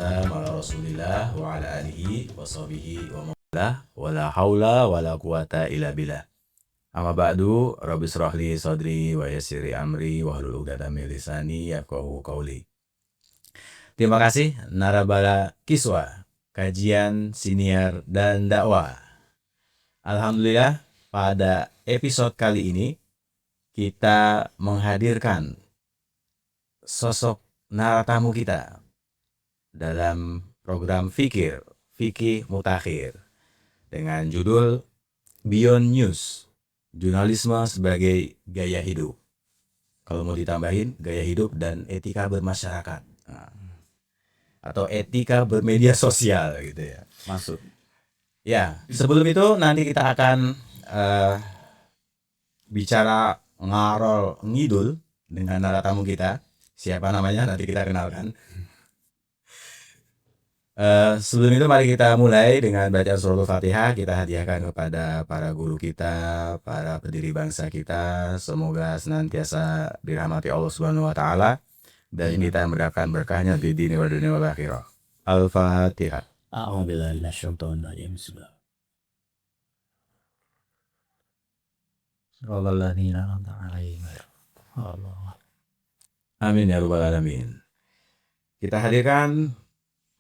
wassalam ala rasulillah wa ala alihi wa sahbihi wa mawala wa la hawla wa la quwata illa billah. Amma ba'du, rabbi shrah li sadri wa yassir amri wa hlul 'uqdatam min lisani yafqahu qawli. Terima kasih Narabala Kiswa, kajian siniar dan dakwah. Alhamdulillah, pada episode kali ini kita menghadirkan sosok naratamu kita dalam program Fikih Mutakhir dengan judul Beyond News, jurnalisme sebagai gaya hidup. Kalau mau ditambahin, gaya hidup dan etika bermasyarakat, atau etika bermedia sosial gitu ya. Masuk. Ya, sebelum itu nanti kita akan bicara ngarol ngidul dengan naratamu kita. Siapa namanya nanti kita kenalkan. Sebelum itu mari kita mulai dengan baca suratul Fatihah. Kita hadiahkan kepada para guru kita, para pendiri bangsa kita. Semoga senantiasa dirahmati Allah Subhanahu wa taala dan kita mendapatkan berkahnya di dunia wa dunia wal akhirah. Al-Fatihah. A'udzubillahi minasyaitonir rajim. Amin ya rabbal alamin. Kita hadirkan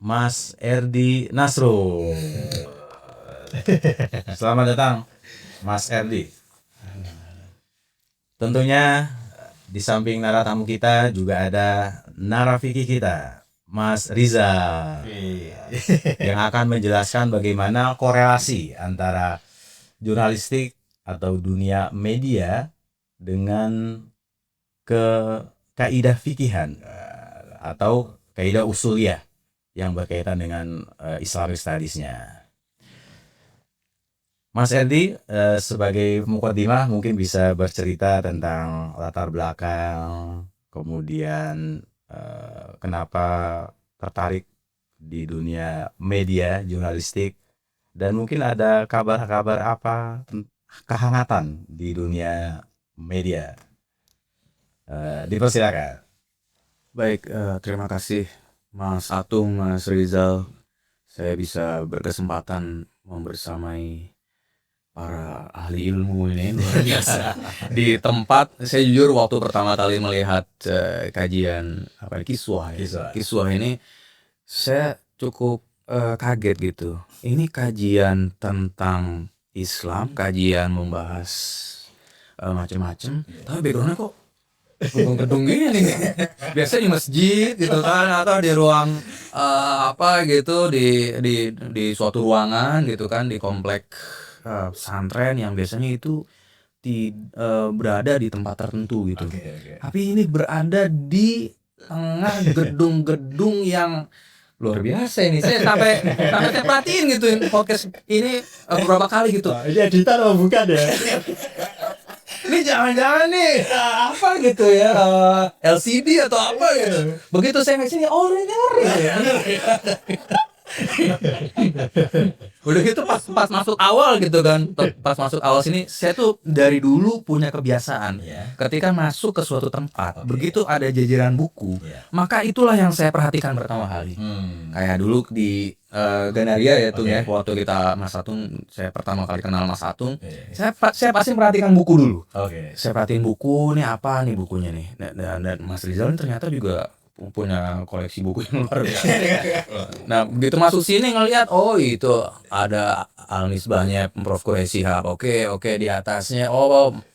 Mas Erdi Nasro. Selamat datang Mas Erdi. Tentunya di samping naratamu kita juga ada narafiki kita, Mas Rizal, yang akan menjelaskan bagaimana korelasi antara jurnalistik atau dunia media dengan kaidah fikihan atau kaidah usuliyah yang berkaitan dengan Islamic Studies-nya. Mas Erdi sebagai mukaddimah mungkin bisa bercerita tentang latar belakang, kemudian kenapa tertarik di dunia media jurnalistik, dan mungkin ada kabar-kabar apa kehangatan di dunia media. Dipersilakan. Baik, terima kasih Mas Atung, Mas Rizal. Saya bisa berkesempatan membersamai para ahli ilmu ini luar biasa di tempat. Saya jujur waktu pertama kali melihat kajian kiswah ini, saya cukup kaget gitu. Ini kajian tentang Islam, kajian membahas macam-macam, tapi backgroundnya kok gedung-gedung gini nih. Biasanya di masjid gitu kan, atau di ruang apa gitu, di suatu ruangan gitu kan, di komplek pesantren yang biasanya itu berada di tempat tertentu gitu. Tapi ini berada di tengah gedung-gedung yang luar biasa ini. Saya sampai saya perhatiin gitu podcast ini beberapa kali gitu. Ini editan atau bukan ya? Ini jangan-jangan nih apa gitu ya, LCD atau apa gitu. Begitu saya ngasih oh ngeri ya. Udah gitu pas masuk awal gitu kan, pas masuk awal sini saya tuh dari dulu punya kebiasaan ketika masuk ke suatu tempat, begitu ada jajaran buku, maka itulah yang saya perhatikan pertama kali. Kayak dulu di Gandaria ya tuh ya, waktu kita Mas Atung, saya pertama kali kenal Mas Atung, saya pasti perhatikan buku dulu. Saya perhatiin buku nih, apa nih bukunya nih, dan Mas Rizal ternyata juga punya koleksi buku yang luar biasa. Nah begitu masuk sini ngelihat, oh itu ada Al-Misbahnya Prof. Quraisy Shihab, oke di atasnya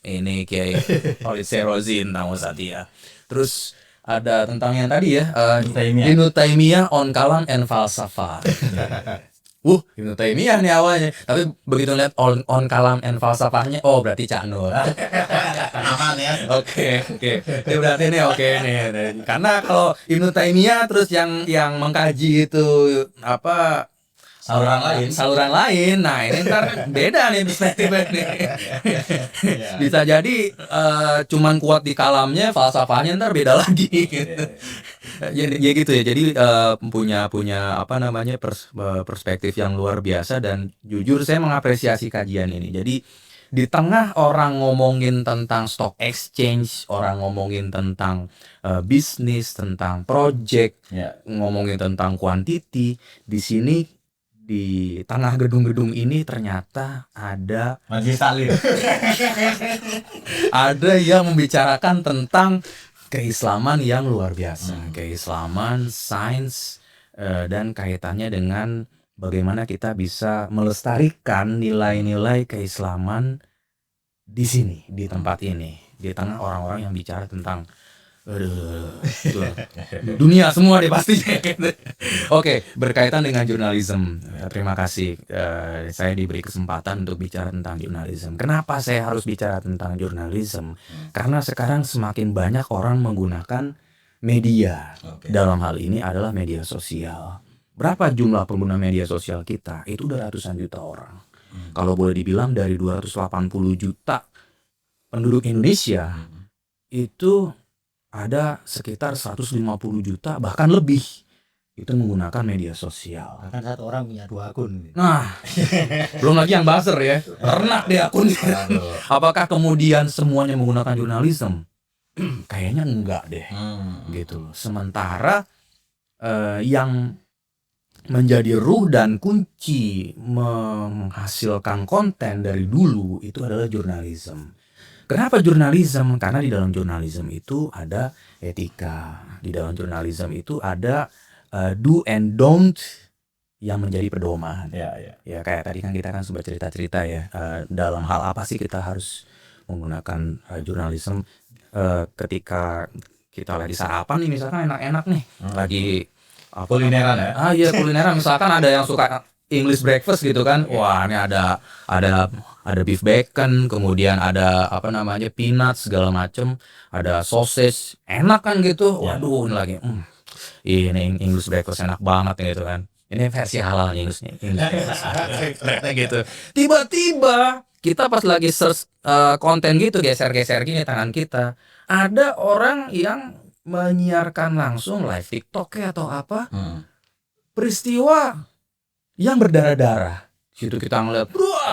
ini Kiai Khalid Serozin Namu Satya. Terus ada tentang yang tadi ya, Ibnu Taimiyah on Kalam and Falsafah. Ibnu Taimiyah nih awalnya, tapi begitu lihat on Kalam and Falsafahnya, oh berarti Cak Nur. Aman ya. Oke. Ini berarti nih oke nih. Karena kalau Ibnu Taimiyah terus yang mengkaji itu apa saluran lain. Nah, ini ntar beda nih perspektifnya nih. Bisa jadi cuman kuat di kalamnya, falsafahnya ntar beda lagi gitu. Ya gitu ya. Jadi punya apa namanya perspektif yang luar biasa, dan jujur saya mengapresiasi kajian ini. Jadi Di tengah orang ngomongin tentang stock exchange, orang ngomongin tentang bisnis, tentang project, Ya. ngomongin tentang quantity, di sini di tengah gedung-gedung ini ternyata ada Majelis taklim. yang membicarakan tentang keislaman yang luar biasa, keislaman, sains, dan kaitannya dengan bagaimana kita bisa melestarikan nilai-nilai keislaman di sini, di tempat ini, di tengah orang-orang yang bicara tentang itu dunia semua deh pastinya. Oke, berkaitan dengan jurnalisme, terima kasih saya diberi kesempatan untuk bicara tentang jurnalisme. Kenapa saya harus bicara tentang jurnalisme? Karena sekarang semakin banyak orang menggunakan media. Dalam hal ini adalah media sosial. Berapa jumlah pengguna media sosial kita? Itu udah ratusan juta orang. Kalau boleh dibilang dari 280 juta penduduk Indonesia, itu ada sekitar 150 juta bahkan lebih itu menggunakan media sosial. Bahkan satu orang punya 2 akun. Nah, belum lagi yang buzzer ya, ternak di akunnya. Apakah kemudian semuanya menggunakan jurnalisme? Kayaknya enggak deh, gitu. Sementara yang menjadi ruh dan kunci menghasilkan konten dari dulu itu adalah jurnalisme. Kenapa jurnalisme? Karena di dalam jurnalisme itu ada etika. Di dalam jurnalisme itu ada do and don't yang menjadi pedoman. Ya kayak tadi kan kita kan sempat cerita-cerita ya, dalam hal apa sih kita harus menggunakan jurnalisme ketika kita lagi sarapan nih, misalkan enak-enak nih, lagi Kulineran ya? Iya, kulineran, misalkan ada yang suka English breakfast gitu kan. Wah, ini ada beef bacon, kemudian ada peanuts segala macem, ada sausage, enak kan gitu. Waduh, ini lagi ini English breakfast enak banget gitu kan. Ini versi halalnya English breakfast gitu. Tiba-tiba kita pas lagi search konten gitu, geser-geser gini tangan kita, ada orang yang menyiarkan langsung live TikTok atau apa, peristiwa yang berdarah-darah. Situ kita ngeliat,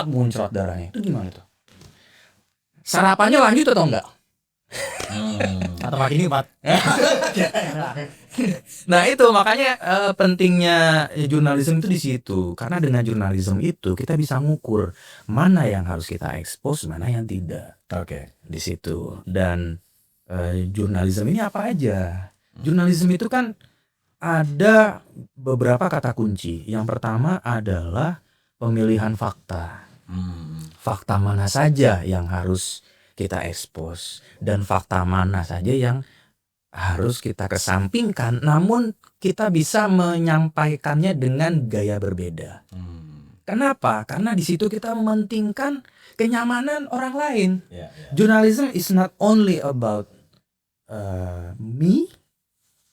muncrat darahnya. Itu gimana tuh? Sarapannya lanjut atau enggak? Atau makin nikmat. Nah itu makanya pentingnya jurnalisme itu di situ. Karena dengan jurnalisme itu kita bisa ngukur mana yang harus kita expose, mana yang tidak. Di situ. Dan jurnalisme ini apa aja? Jurnalisme itu kan ada beberapa kata kunci. Yang pertama adalah pemilihan fakta. Fakta mana saja yang harus kita expose dan fakta mana saja yang harus kita kesampingkan, namun kita bisa menyampaikannya dengan gaya berbeda. Kenapa? Karena di situ kita mementingkan kenyamanan orang lain. Journalism is not only about me,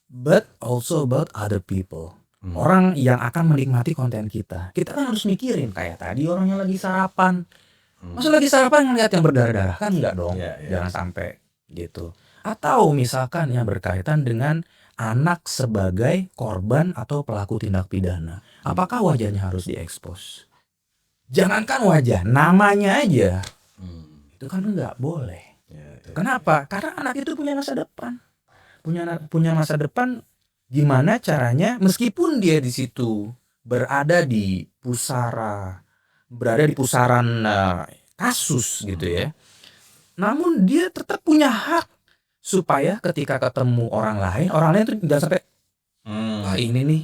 but also about other people. Orang yang akan menikmati konten kita. Kita kan harus mikirin kayak tadi orang yang lagi sarapan. Masa lagi sarapan ngeliat yang berdarah-darah? Kan enggak dong. Jangan sampai gitu. Atau misalkan yang berkaitan dengan anak sebagai korban atau pelaku tindak pidana. Apakah wajahnya harus diekspos? Jangankan wajah, namanya aja. Itu kan enggak boleh. Kenapa? Karena anak itu punya masa depan. Punya masa depan. Gimana caranya meskipun dia di situ berada di pusaran kasus gitu ya. Namun dia tetap punya hak supaya ketika ketemu orang lain tuh jangan sampai ini nih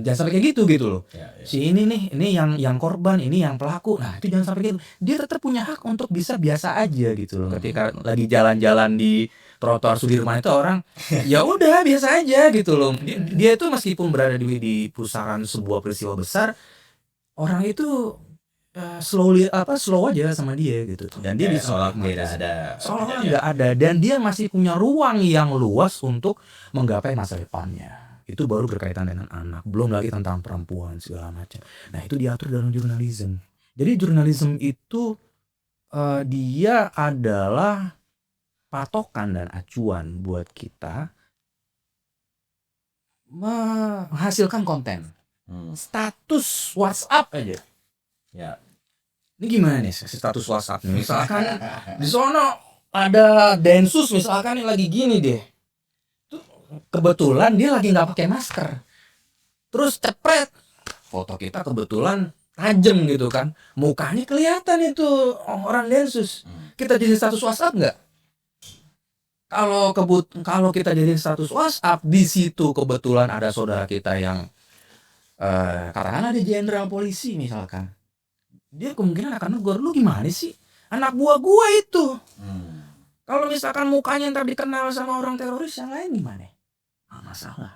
jangan sampai kayak gitu loh. Si ini nih, ini yang korban, ini yang pelaku. Nah, itu jangan sampai gitu. Dia tetap punya hak untuk bisa biasa aja gitu loh. Ketika lagi jalan-jalan di trotoar Sudirman itu orang ya udah biasa aja gitu loh. Dia itu meskipun berada di pusaran sebuah peristiwa besar, orang itu slow aja sama dia gitu. Dan dia bisa seolah nggak ada dan dia masih punya ruang yang luas untuk menggapai masa depannya. Itu baru berkaitan dengan anak, belum lagi tentang perempuan segala macam. Nah, itu diatur dalam jurnalisme. Jadi jurnalisme itu dia adalah patokan dan acuan buat kita menghasilkan konten. Status WhatsApp aja. Ini gimana nih status WhatsApp nih? Misalkan di sono ada Densus misalkan yang lagi gini deh. Tuh, kebetulan dia lagi nggak pakai masker. Terus cepret foto kita kebetulan tajam gitu kan. Mukanya kelihatan itu orang Densus. Kita jadi status WhatsApp nggak? Kalau kita jadi status WhatsApp, di situ kebetulan ada saudara kita yang katakanlah dia jenderal polisi misalkan. Dia kemungkinan akan negur, lu gimana sih? Anak buah gua itu. Kalau misalkan mukanya ntar dikenal sama orang teroris yang lain gimana? Nggak masalah.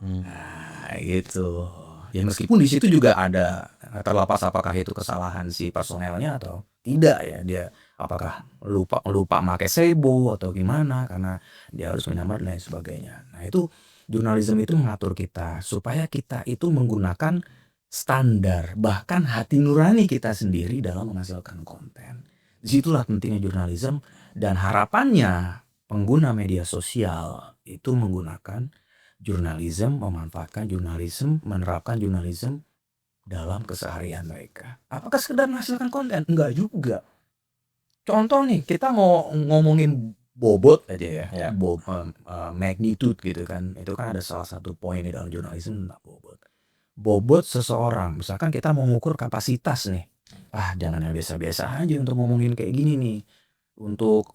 Nah, gitu. Ya meskipun di situ juga ada terlepas apakah itu kesalahan si personelnya atau tidak ya, dia apakah lupa pakai sebo atau gimana karena dia harus menyamar dan lain sebagainya. Nah, itu jurnalisme itu mengatur kita supaya kita itu menggunakan standar bahkan hati nurani kita sendiri dalam menghasilkan konten. Disitulah pentingnya jurnalisme dan harapannya pengguna media sosial itu menggunakan jurnalisme, memanfaatkan jurnalisme, menerapkan jurnalisme dalam keseharian mereka. Apakah sekedar menghasilkan konten? Enggak juga. Contoh nih, kita mau ngomongin bobot aja ya, magnitude gitu kan. Itu kan ada salah satu poin di dalam jurnalisme tentang bobot. Bobot seseorang, misalkan kita mau mengukur kapasitas nih. Jangan yang biasa-biasa aja untuk ngomongin kayak gini nih. Untuk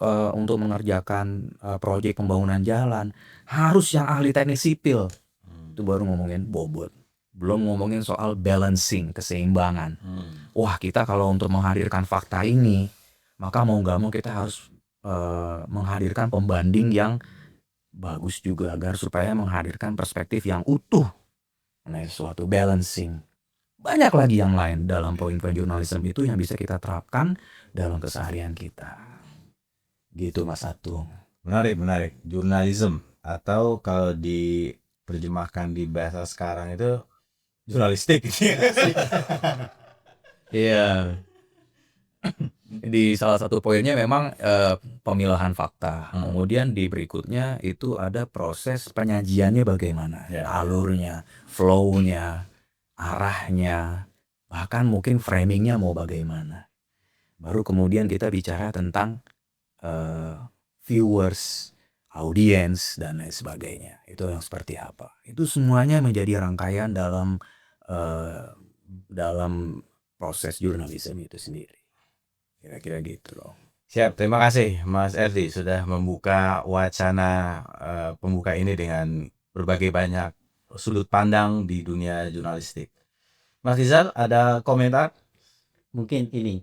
mengerjakan proyek pembangunan jalan harus yang ahli teknik sipil. Itu baru ngomongin bobot. Belum ngomongin soal balancing, keseimbangan. Wah, kita kalau untuk menghadirkan fakta ini, maka mau nggak mau kita harus menghadirkan pembanding yang bagus juga agar supaya menghadirkan perspektif yang utuh. Nah, suatu balancing. Banyak lagi yang lain dalam poin-poin jurnalisme itu yang bisa kita terapkan dalam keseharian kita. Gitu Mas Atung. Menarik. Jurnalisme atau kalau diterjemahkan di bahasa sekarang itu jurnalistik. Iya. Di salah satu poinnya memang pemilahan fakta. Kemudian di berikutnya itu ada proses penyajiannya bagaimana, alurnya, flow-nya, arahnya, bahkan mungkin framingnya mau bagaimana. Baru kemudian kita bicara tentang viewers, audiens dan lain sebagainya. Itu yang seperti apa? Itu semuanya menjadi rangkaian dalam proses jurnalisme itu sendiri. Kira-kira gitu loh. Siap, terima kasih Mas Erdi sudah membuka wacana pembuka ini dengan berbagai banyak sudut pandang di dunia jurnalistik. Mas Rizal, ada komentar? Mungkin ini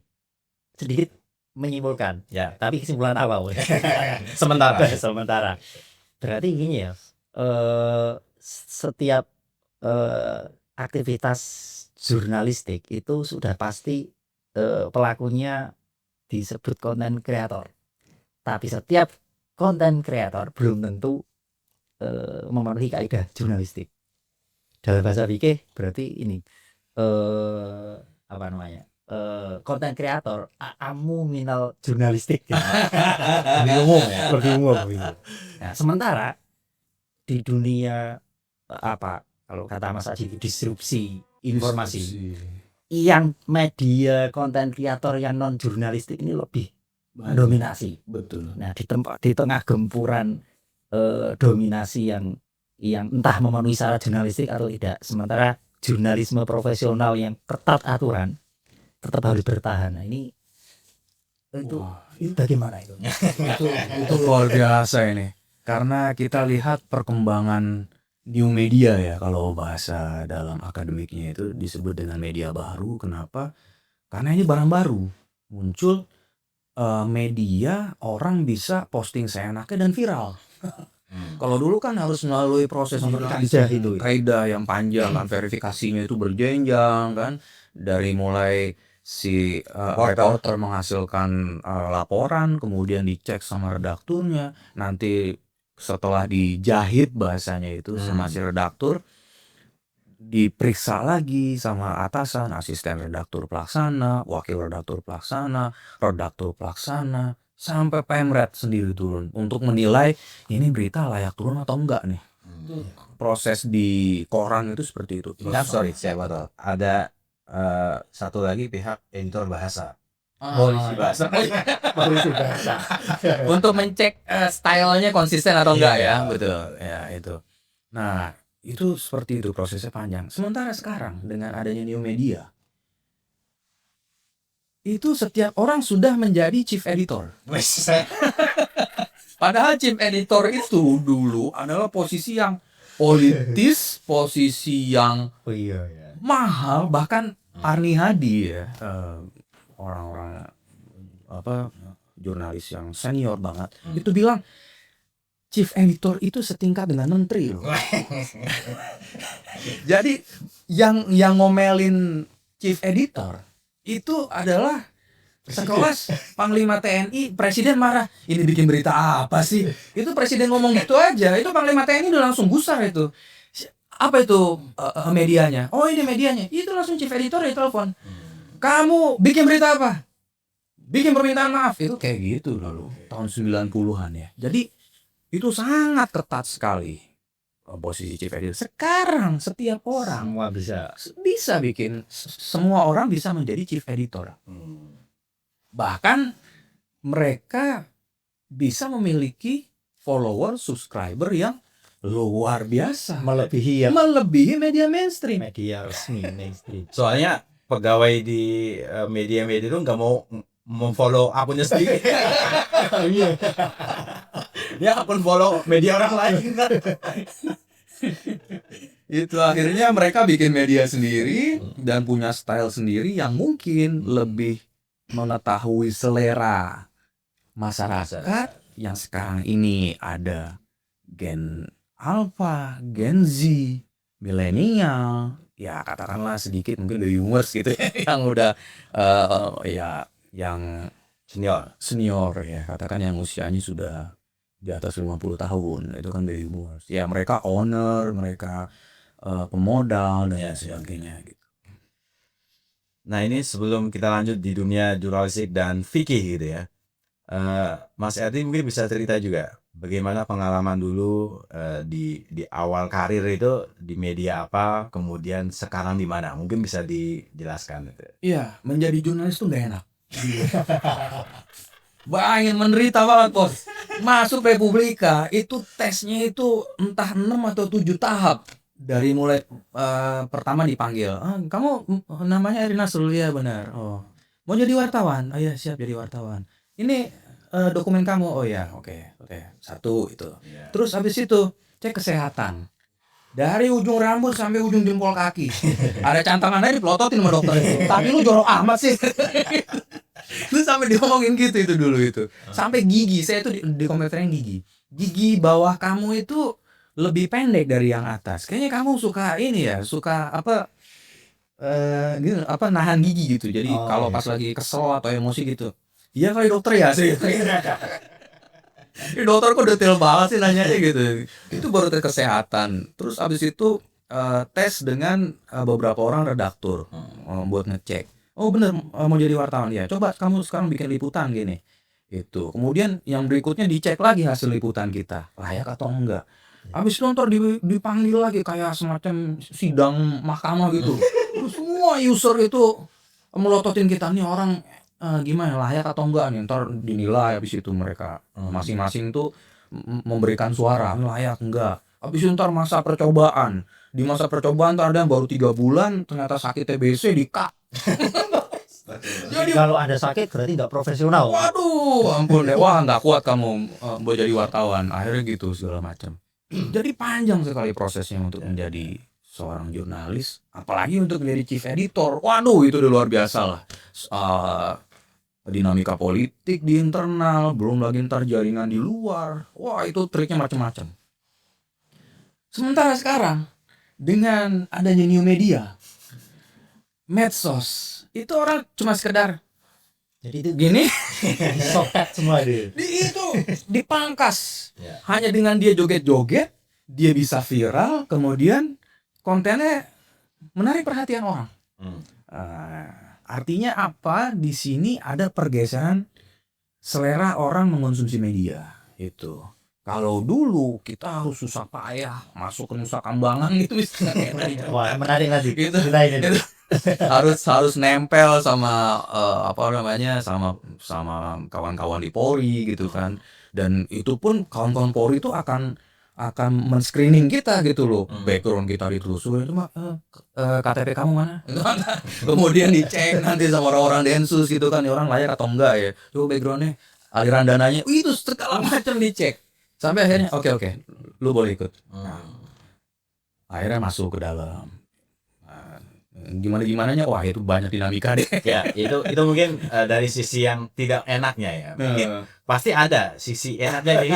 sedikit menyimpulkan, Ya. tapi kesimpulan awal. Sementara. Berarti gini ya, setiap aktivitas jurnalistik itu sudah pasti pelakunya disebut konten kreator. Tapi setiap konten kreator belum tentu memenuhi kaidah jurnalistik. Dalam bahasa fikih berarti ini konten kreator amu minal jurnalistik. Lebih umum gitu. Nah, sementara di dunia kalau kata Mas Aji disrupsi informasi. Yang media konten kreator yang non jurnalistik ini lebih dominasi. Betul. Nah, di tengah gempuran dominasi yang entah memenuhi syarat jurnalistik atau tidak, sementara jurnalisme profesional yang ketat aturan tetap harus bertahan. Nah, ini itu bagaimana itu? itu luar biasa ini. Karena kita lihat perkembangan new media ya, kalau bahasa dalam akademiknya itu disebut dengan media baru. Kenapa? Karena ini barang baru. Muncul media orang bisa posting seenaknya dan viral. Kalau dulu kan harus melalui proses kaidah yang panjang kan, verifikasinya itu berjenjang kan, dari mulai si reporter menghasilkan laporan, kemudian dicek sama redakturnya, nanti setelah dijahit bahasanya itu sama si redaktur, diperiksa lagi sama atasan, asisten redaktur pelaksana, wakil redaktur pelaksana, redaktur pelaksana, sampai Pemret sendiri turun untuk menilai ini berita layak turun atau enggak nih. Proses di koran itu seperti itu. Sorry, saya potong. Ada satu lagi pihak editor bahasa. Polisi bahasa. Polisi bahasa. Untuk mencek stylenya konsisten atau enggak ya, Iya. betul ya itu. Nah itu seperti itu prosesnya panjang. Sementara sekarang dengan adanya new media, itu setiap orang sudah menjadi chief editor. Padahal chief editor itu dulu adalah posisi yang politis, posisi yang Oh iya ya. mahal, bahkan Arni Hadi ya, orang-orang apa jurnalis yang senior banget itu bilang chief editor itu setingkat dengan menteri loh. Jadi yang ngomelin chief editor itu adalah sekelas Panglima TNI, presiden marah, ini bikin berita apa sih? Itu presiden ngomong gitu aja, itu Panglima TNI udah langsung gusar itu. Apa itu medianya? Oh ini medianya, itu langsung chief editor ditelepon. Kamu bikin berita apa? Bikin permintaan maaf. Itu kayak gitu dulu, tahun 90-an ya. Jadi itu sangat ketat sekali posisi chief editor. Sekarang setiap orang Semua bisa. bikin, semua orang bisa menjadi chief editor. Bahkan mereka bisa memiliki follower, subscriber yang luar biasa, melebihi media mainstream. Media resmi mainstream. Soalnya pegawai di media-media itu nggak mau memfollow akunnya sendiri. Iya. Dia akun follow media orang lain. Itu akhirnya mereka bikin media sendiri dan punya style sendiri yang mungkin lebih mengetahui selera masyarakat yang sekarang ini ada Gen Alpha, Gen Z, milenial, ya katakanlah sedikit mungkin baby boomers gitu yang udah ya yang senior ya, katakan yang usianya sudah di atas 50 tahun, itu kan baby boomers. Ya mereka owner, mereka pemodal dan sebagainya gitu. Nah ini sebelum kita lanjut di dunia jurnalistik dan fikih gitu ya, Mas Erdi mungkin bisa cerita juga bagaimana pengalaman dulu di awal karir itu di media apa, kemudian sekarang di mana, mungkin bisa dijelaskan gitu. Iya, menjadi jurnalis tuh gak enak. Bayangin menderita banget bos. Masuk Republika itu tesnya itu entah 6 atau 7 tahap. Dari mulai pertama dipanggil, kamu namanya Erina Nasrul ya benar. Oh, mau jadi wartawan? Oh iya siap jadi wartawan. Ini dokumen kamu. Oh ya oke. Satu itu. Iya. Terus habis itu cek kesehatan. Dari ujung rambut sampai ujung jempol kaki. Ada cantangannya dipelototin sama dokter itu. Tapi lu jorok amat sih. Lu sampai diomongin gitu itu dulu itu. Sampai gigi, saya tuh di komputernya gigi. Gigi bawah kamu itu lebih pendek dari yang atas. Kayaknya kamu suka ini ya, suka apa gitu, apa nahan gigi gitu. Jadi kalau pas lagi kesel atau emosi gitu. Iya kali dokter ya sih. Ini dokter kok detail banget sih nanyanya gitu. Itu baru tes kesehatan. Terus abis itu tes dengan beberapa orang redaktur buat ngecek. Oh bener mau jadi wartawan ya. Coba kamu sekarang bikin liputan gini. Itu. Kemudian yang berikutnya dicek lagi hasil liputan kita. Layak atau enggak. Abis itu ntar dipanggil lagi kayak semacam sidang mahkamah gitu. Terus semua user itu melototin kita nih orang gimana layak atau enggak nih, ntar dinilai. Habis itu mereka masing-masing tuh memberikan suara layak enggak. Habis itu ntar masa percobaan, di masa percobaan ntar ada yang baru 3 bulan ternyata sakit TBC di-cut. Jadi kalau Anda sakit berarti nggak profesional. Waduh ampun deh, wah nggak kuat kamu buat jadi wartawan, akhirnya gitu segala macam. Jadi panjang sekali prosesnya untuk menjadi seorang jurnalis, apalagi untuk menjadi chief editor. Waduh itu udah luar biasa lah. Dinamika politik di internal, belum lagi ntar jaringan di luar. Wah itu triknya macam-macam. Sementara sekarang dengan adanya new media, medsos, itu orang cuma sekedar Jadi itu gini, soket semua itu. itu dipangkas. Ya. Hanya dengan dia joget-joget, dia bisa viral, kemudian kontennya menarik perhatian orang. Artinya apa? Di sini ada pergeseran selera orang mengkonsumsi media. Itu. Kalau dulu kita harus susah payah masuk ke Nusa Kambangan gitu. Wah menarik lagi. Gitu. Ceritain itu. harus nempel sama apa namanya, sama kawan-kawan di Polri gitu kan. Dan itu pun kawan-kawan Polri itu akan men-screening kita gitu loh. Background kita ditelusuri, itu mah KTP kamu mana? Gitu kan. Kemudian dicek nanti sama orang-orang Densus gitu kan, orang layak atau enggak ya. Coba backgroundnya, aliran dananya, itu segala macam dicek. Sampai akhirnya oke, lu boleh ikut. Akhirnya masuk ke dalam. Gimana-gimananya, wah itu banyak dinamika deh. Ya, itu mungkin dari sisi yang tidak enaknya ya. Mungkin pasti ada sisi enaknya jadi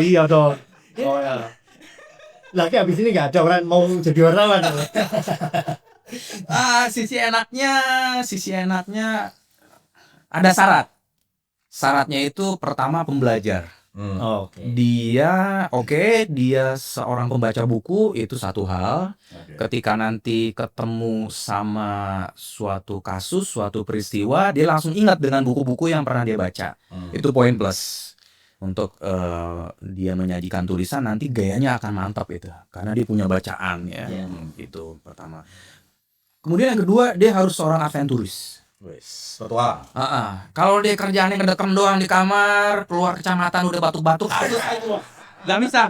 Iya dong. Oh ya. Lagi abis ini nggak ada orang mau jadi wartawan. Sisi enaknya ada syarat. Syaratnya itu pertama pembelajar. Oke. Dia seorang pembaca buku, itu satu hal. Ketika nanti ketemu sama suatu kasus, suatu peristiwa, dia langsung ingat dengan buku-buku yang pernah dia baca. Itu poin plus. Untuk dia menyajikan tulisan, nanti gayanya akan mantap itu, karena dia punya bacaan ya. Itu pertama. Kemudian yang kedua, dia harus seorang aventuris. petualang. Kalau dia kerjaannya ngedekam doang di kamar, keluar kecamatan udah batuk-batuk, nggak bisa.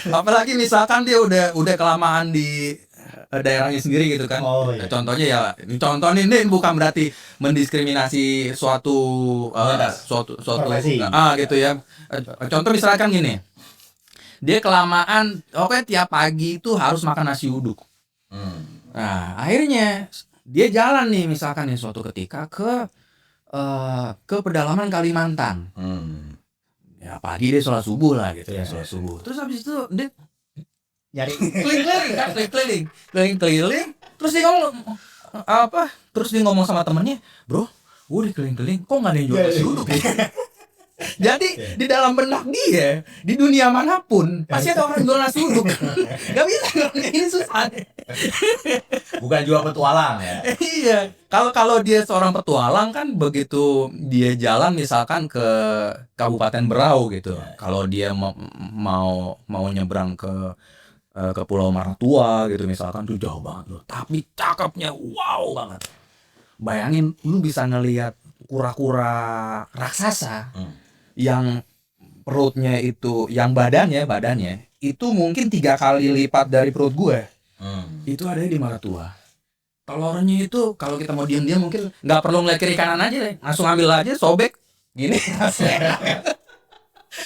Apalagi misalkan dia udah kelamaan di daerahnya sendiri gitu kan. Oh, iya. Contohnya ini bukan berarti mendiskriminasi suatu Profesi. gitu ya. Contoh misalkan gini, dia kelamaan, tiap pagi itu harus makan nasi uduk. Nah, akhirnya dia jalan nih, misalkan nih suatu ketika ke pedalaman Kalimantan. Ya pagi dia sholat subuh lah gitu ya, sholat subuh. Terus habis itu dia Nyari keliling-keliling, terus dia ngomong sama temennya, bro, gue udah keliling-keliling, kok nggak ada yang jual nasi uduk ya? Jadi di dalam benak dia, di dunia manapun pasti ada orang jual nasi uduk. Gak bisa, ini susah. Bukan juga petualang ya. Iya, kalau dia seorang petualang kan, begitu dia jalan misalkan ke Kabupaten Berau gitu, kalau dia mau nyebrang ke Pulau Maratua gitu misalkan, tuh jauh banget loh, tapi cakepnya wow banget. Bayangin lu bisa ngelihat kura-kura raksasa yang perutnya itu, yang badannya itu mungkin 3 kali lipat dari perut gue. Itu ada di Maratua. Telurnya itu kalau kita mau diam-diam mungkin nggak perlu ngeliat kiri kanan aja deh, langsung ambil aja, sobek gini.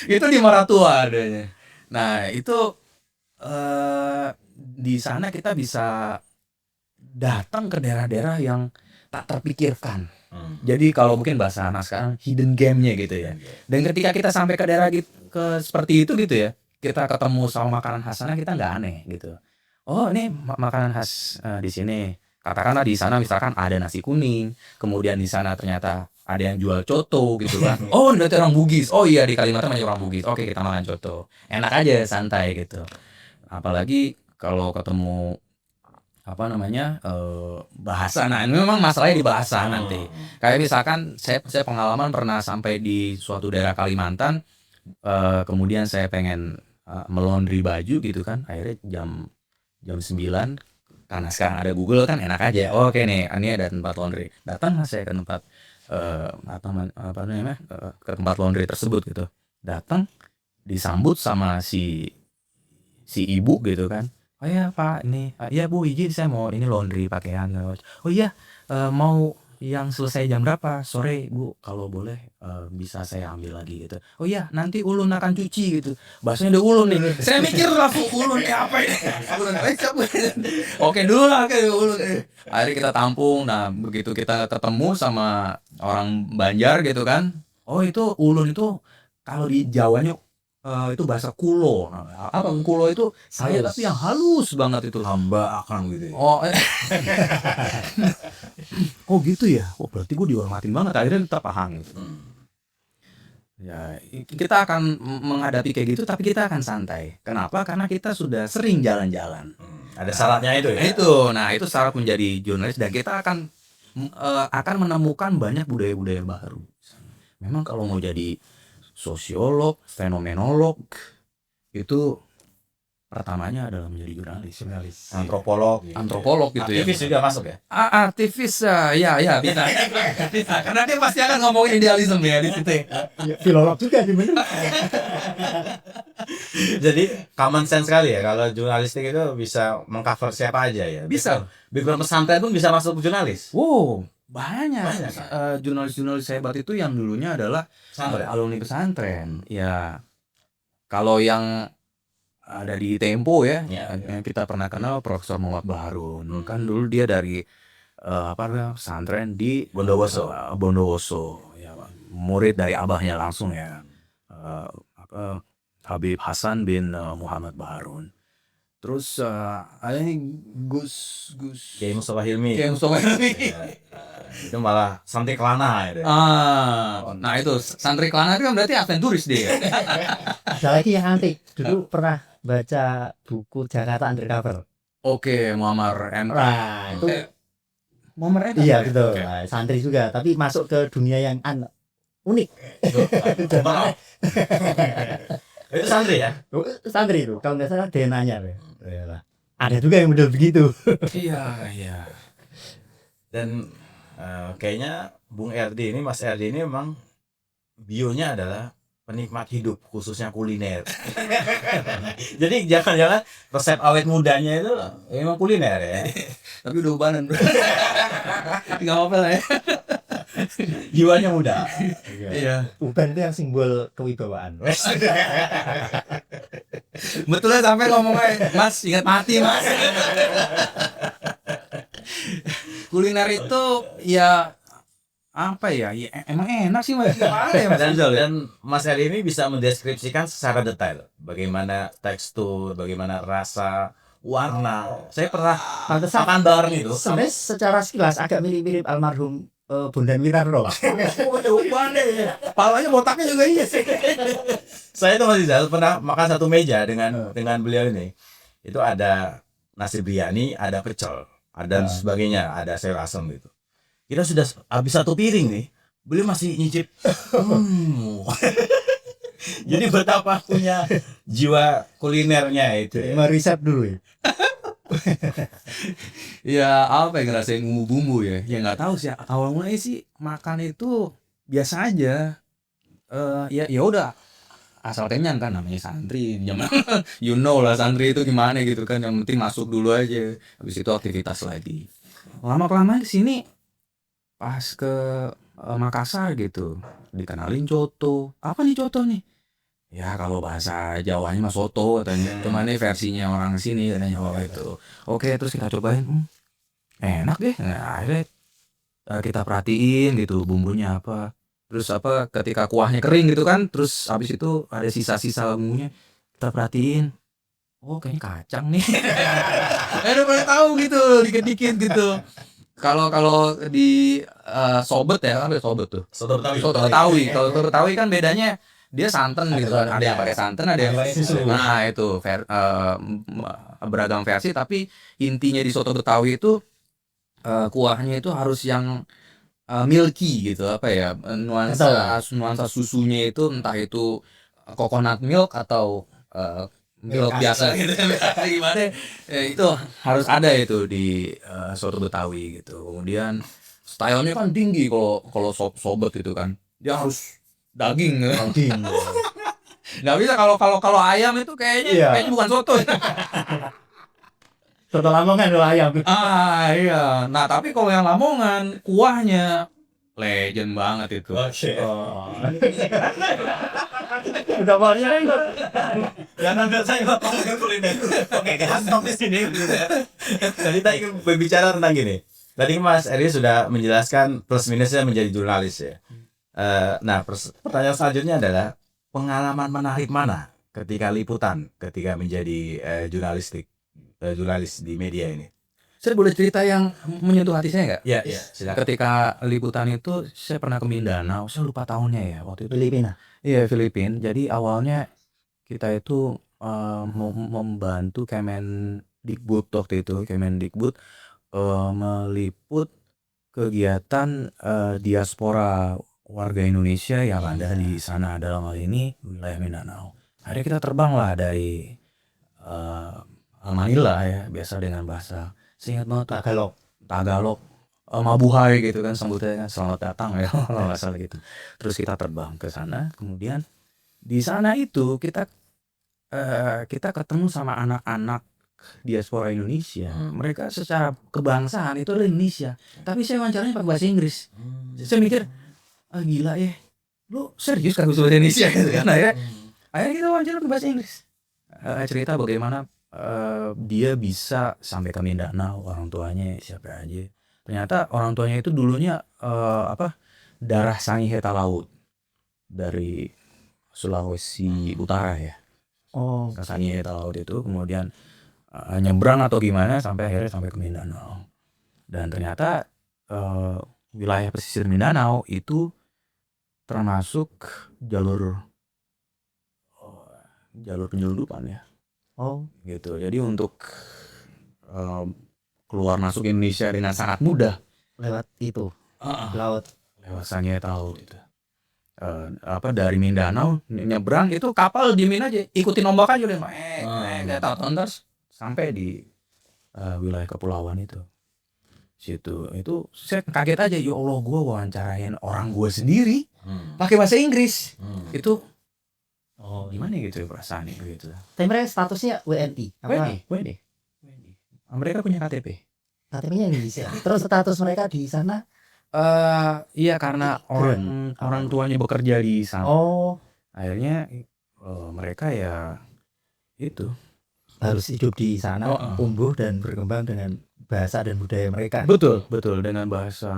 Itu di Maratua adanya. Nah itu di sana kita bisa datang ke daerah-daerah yang tak terpikirkan. Jadi kalau mungkin bahasa anak sekarang, hidden game-nya gitu ya. Dan ketika kita sampai ke daerah seperti itu gitu ya, kita ketemu sama makanan khas sana, kita nggak aneh gitu. Oh ini makanan khas di sini. Katakanlah di sana misalkan ada nasi kuning, kemudian di sana ternyata ada yang jual coto gitu kan. Oh berarti orang Bugis. Oh iya, di Kalimantan banyak orang Bugis. Oke, kita makan coto. Enak aja, santai gitu. Apalagi kalau ketemu bahasa. Nah, ini memang masalahnya di bahasa nanti. Kayak misalkan saya pengalaman pernah sampai di suatu daerah Kalimantan, kemudian saya pengen melondri baju gitu kan. Akhirnya jam 9, karena sekarang ada Google kan, enak aja. Oke nih, ini ada tempat laundry. Datanglah saya ke tempat ke tempat laundry tersebut gitu. Datang, disambut sama si ibu gitu kan. Oh iya Pak, ini ya Bu, izin saya mau ini laundry pakaian. Oh iya, mau yang selesai jam berapa? Sore Bu, kalau boleh bisa saya ambil lagi gitu. Oh iya, nanti ulun akan cuci gitu. Bahasanya udah ulun nih. Saya mikir langsung ulun apa ini? Ulun siapa? Oke dulu lah kayak ulun. Akhirnya kita tampung. Nah begitu kita ketemu sama orang Banjar gitu kan. Oh itu ulun itu kalau di Jawanya itu bahasa kulo. Nah, apa kulo itu saya tapi yang halus banget itu. Hamba akan gitu ya. Oh gitu ya. Oh berarti gue dihormatin banget. Akhirnya kita paham gitu. Ya kita akan menghadapi kayak gitu, tapi kita akan santai. Kenapa? Karena kita sudah sering jalan-jalan. Ada syaratnya itu ya. Itu syarat menjadi jurnalis, dan kita akan menemukan banyak budaya-budaya baru. Memang kalau mau jadi sosiolog, fenomenolog, itu pertamanya adalah menjadi jurnalis. Antropolog, Antropolog gitu ya. aktivis juga masuk ya. Aktivis ya bisa. Bisa. Karena dia pasti akan ngomongin idealisme ya di situ. Filolog juga sih bener. Jadi common sense sekali ya kalau jurnalistik itu bisa mengcover siapa aja ya. Bisa. Background pesantren pun bisa masuk jurnalis. Wow, banyak. Banyak, Jurnalis-jurnalis hebat itu yang dulunya adalah Pesantren. alumni pesantren. Ya, kalau yang ada di Tempo ya, Ya. yang kita pernah kenal Profesor Muhammad Baharun. Kan dulu dia dari pesantren di Bondowoso. Bondowoso. Ya, murid dari abahnya langsung ya. Habib Hasan bin Muhammad Baharun. Terus ada nih Gus Kiai Mustafa Hilmi. Kiai Mustafa Hilmi. Ya. Itu malah santri kelana ya. Nah itu santri kelana itu kan berarti aventuris dia. Ada lagi yang antik. Dulu pernah baca buku Jakarta Undercover. Oke, Muammar M. Nah, itu Muammar M. iya betul. Oke. Nah, santri juga, tapi masuk ke dunia yang unik. Maaf. Itu santri ya. Santri itu, kalau nggak salah DNA-nya. Ada juga yang model begitu. Iya. Dan kayaknya Bung RD ini, Mas RD ini memang bionya adalah penikmat hidup, khususnya kuliner. Jadi jangan-jangan resep awet mudanya itu memang kuliner ya. Tapi udah ubanan bro. Gak apa-apa lah ya. Jiwanya muda. Iya. Uban itu yang simbol kewibawaan. Betulnya sampai ngomongnya, Mas ingat mati Mas. Kuliner itu ya apa ya? Ya emang enak sih Mas. Apa ya Mas? Dan Mas Heri ini bisa mendeskripsikan secara detail bagaimana tekstur, bagaimana rasa, warna. Saya pernah Pantesan makan bareng itu. sebenarnya secara sekilas agak mirip-mirip almarhum Bondan Wiranto. Palanya botaknya juga iya sih. Saya itu Mas Rizal pernah makan satu meja dengan beliau ini. Itu ada nasi biryani, ada pecel, dan sebagainya, ada sayur asam gitu. Kita sudah habis satu piring nih, beliau masih nyicip. Jadi betapa punya jiwa kulinernya itu. Ya. Meriset dulu ya. Ya apa ya, ngerasain bumbu-bumbu ya. Ya nggak tahu sih. Awal mulai sih makan itu biasa aja. Ya udah asal kenyang kan, namanya santri zaman you know lah santri itu gimana gitu kan, yang penting masuk dulu aja, habis itu aktivitas lagi. Lama kelamaan kesini pas ke Makassar gitu dikenalin coto. Apa nih coto nih? Ya kalau bahasa Jawanya mah soto katanya, cuman ini versinya orang sini katanya. Itu oke, terus kita cobain, enak deh. Nah akhirnya kita perhatiin gitu bumbunya apa. Terus ketika kuahnya kering gitu kan, terus habis itu ada sisa-sisa bumbunya, kita perhatiin, oh kayaknya kacang nih. Udah pada tahu gitu, dikit-dikit gitu. Kalau di sobet ya, kan ada sobet tuh. Soto Betawi. Soto Betawi. Kalau soto Betawi kan bedanya dia santan gitu kan. Ada yang pakai santan, ada yang susu. Nah, itu beragam versi, tapi intinya di soto Betawi itu kuahnya itu harus yang milky gitu, apa ya, nuansa susunya itu entah itu coconut milk atau milk biasa gitu. Gimana itu harus ada itu di soto Betawi gitu. Kemudian stylenya kan tinggi kalau sobat itu kan, dia harus daging. Nggak bisa kalau ayam itu kayaknya bukan soto. Soto Lamongan loh ayam. Iya. Nah tapi kalau yang Lamongan kuahnya legend banget itu. Udah banyak itu. Jangan saya ngomongin kuliner. Oke, kan stop di sini. Jadi kita ingin berbicara tentang gini. Tadi Mas Eri sudah menjelaskan plus minusnya menjadi jurnalis ya. Nah, pertanyaan selanjutnya adalah pengalaman menarik mana ketika liputan, ketika menjadi jurnalis di media ini? Saya boleh cerita yang menyentuh hati saya nggak? Ya, silakan. Ketika liputan itu saya pernah ke Mindanao, saya lupa tahunnya ya waktu itu. Filipina. Iya, Filipina. Jadi awalnya kita itu membantu Kemendikbud waktu itu, Kemendikbud meliput kegiatan diaspora warga Indonesia yang ada di sana, dalam hal ini wilayah Mindanao. Akhirnya kita terbang lah dari Manila ya, biasa dengan bahasa saya ingat banget Tagalog. Mabuhay gitu kan sambutnya kan, selamat datang ya kalau nggak salah gitu. Terus kita terbang ke sana, kemudian di sana itu kita ketemu sama anak-anak diaspora Indonesia. Mereka secara kebangsaan itu adalah Indonesia, tapi saya wawancaranya pakai bahasa Inggris. Saya mikir, gila ya, lu serius kan bahasa Indonesia gitu kan. Akhirnya kita wawancara pakai bahasa Inggris. Cerita bagaimana dia bisa sampai ke Mindanao, orang tuanya siapa aja. Ternyata orang tuanya itu dulunya darah Sangiheta Laut dari Sulawesi Utara ya. Oh, Ke Sangiheta Laut itu kemudian nyebrang atau gimana sampai akhirnya sampai ke Mindanao. Dan ternyata wilayah pesisir Mindanao itu termasuk jalur penyelundupan ya. oh, Gitu. Jadi untuk keluar masuk Indonesia dengan sangat mudah lewat itu laut. lewat Sangiheta Laut itu. Dari Mindanao nyebrang itu kapal diemin aja, ikutin ombak aja udah kayak tahu terus sampai di wilayah kepulauan itu. Situ itu saya kaget aja, ya Allah, gue wawancarain orang gue sendiri pakai bahasa Inggris. Itu gimana gitu ya perasaannya gitu. Tapi mereka statusnya WNI. WNI. Mereka punya KTP. KTP-nya Indonesia. Terus status mereka di sana? Iya karena orang tuanya bekerja di sana. Oh, Akhirnya mereka ya itu harus hidup di sana, tumbuh dan berkembang dengan bahasa dan budaya mereka. betul dengan bahasa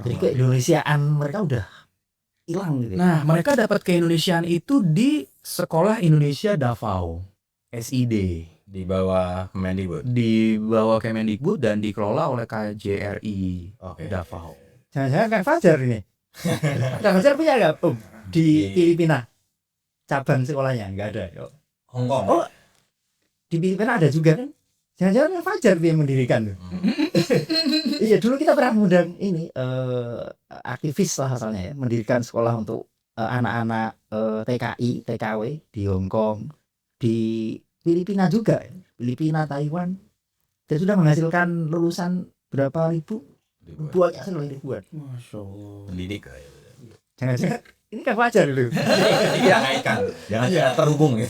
Jadi keindonesiaan mereka udah hilang gitu. Nah, mereka dapat keindonesiaan itu di Sekolah Indonesia Davao, SID, Di bawah Kemendikbud. di bawah Kemendikbud dan dikelola oleh KJRI Davao. Jangan-jangan Kang Fajar ini. Kang Fajar punya nggak di Filipina cabang sekolahnya? Nggak ada. Hong Kong. Oh, di Filipina ada juga kan? Jangan-jangan Kang Fajar dia yang mendirikan tuh. Iya, dulu kita pernah mengundang ini aktivis lah asalnya ya, mendirikan sekolah untuk anak-anak TKI, TKW di Hong Kong, di Filipina juga, Filipina, Taiwan, dan sudah menghasilkan lulusan berapa ribu? Banyak sekali, ribuan. Masya Allah. Pendidik. Jangan-jangan ini Kang Fajar dulu. Iya, jangan terhubung.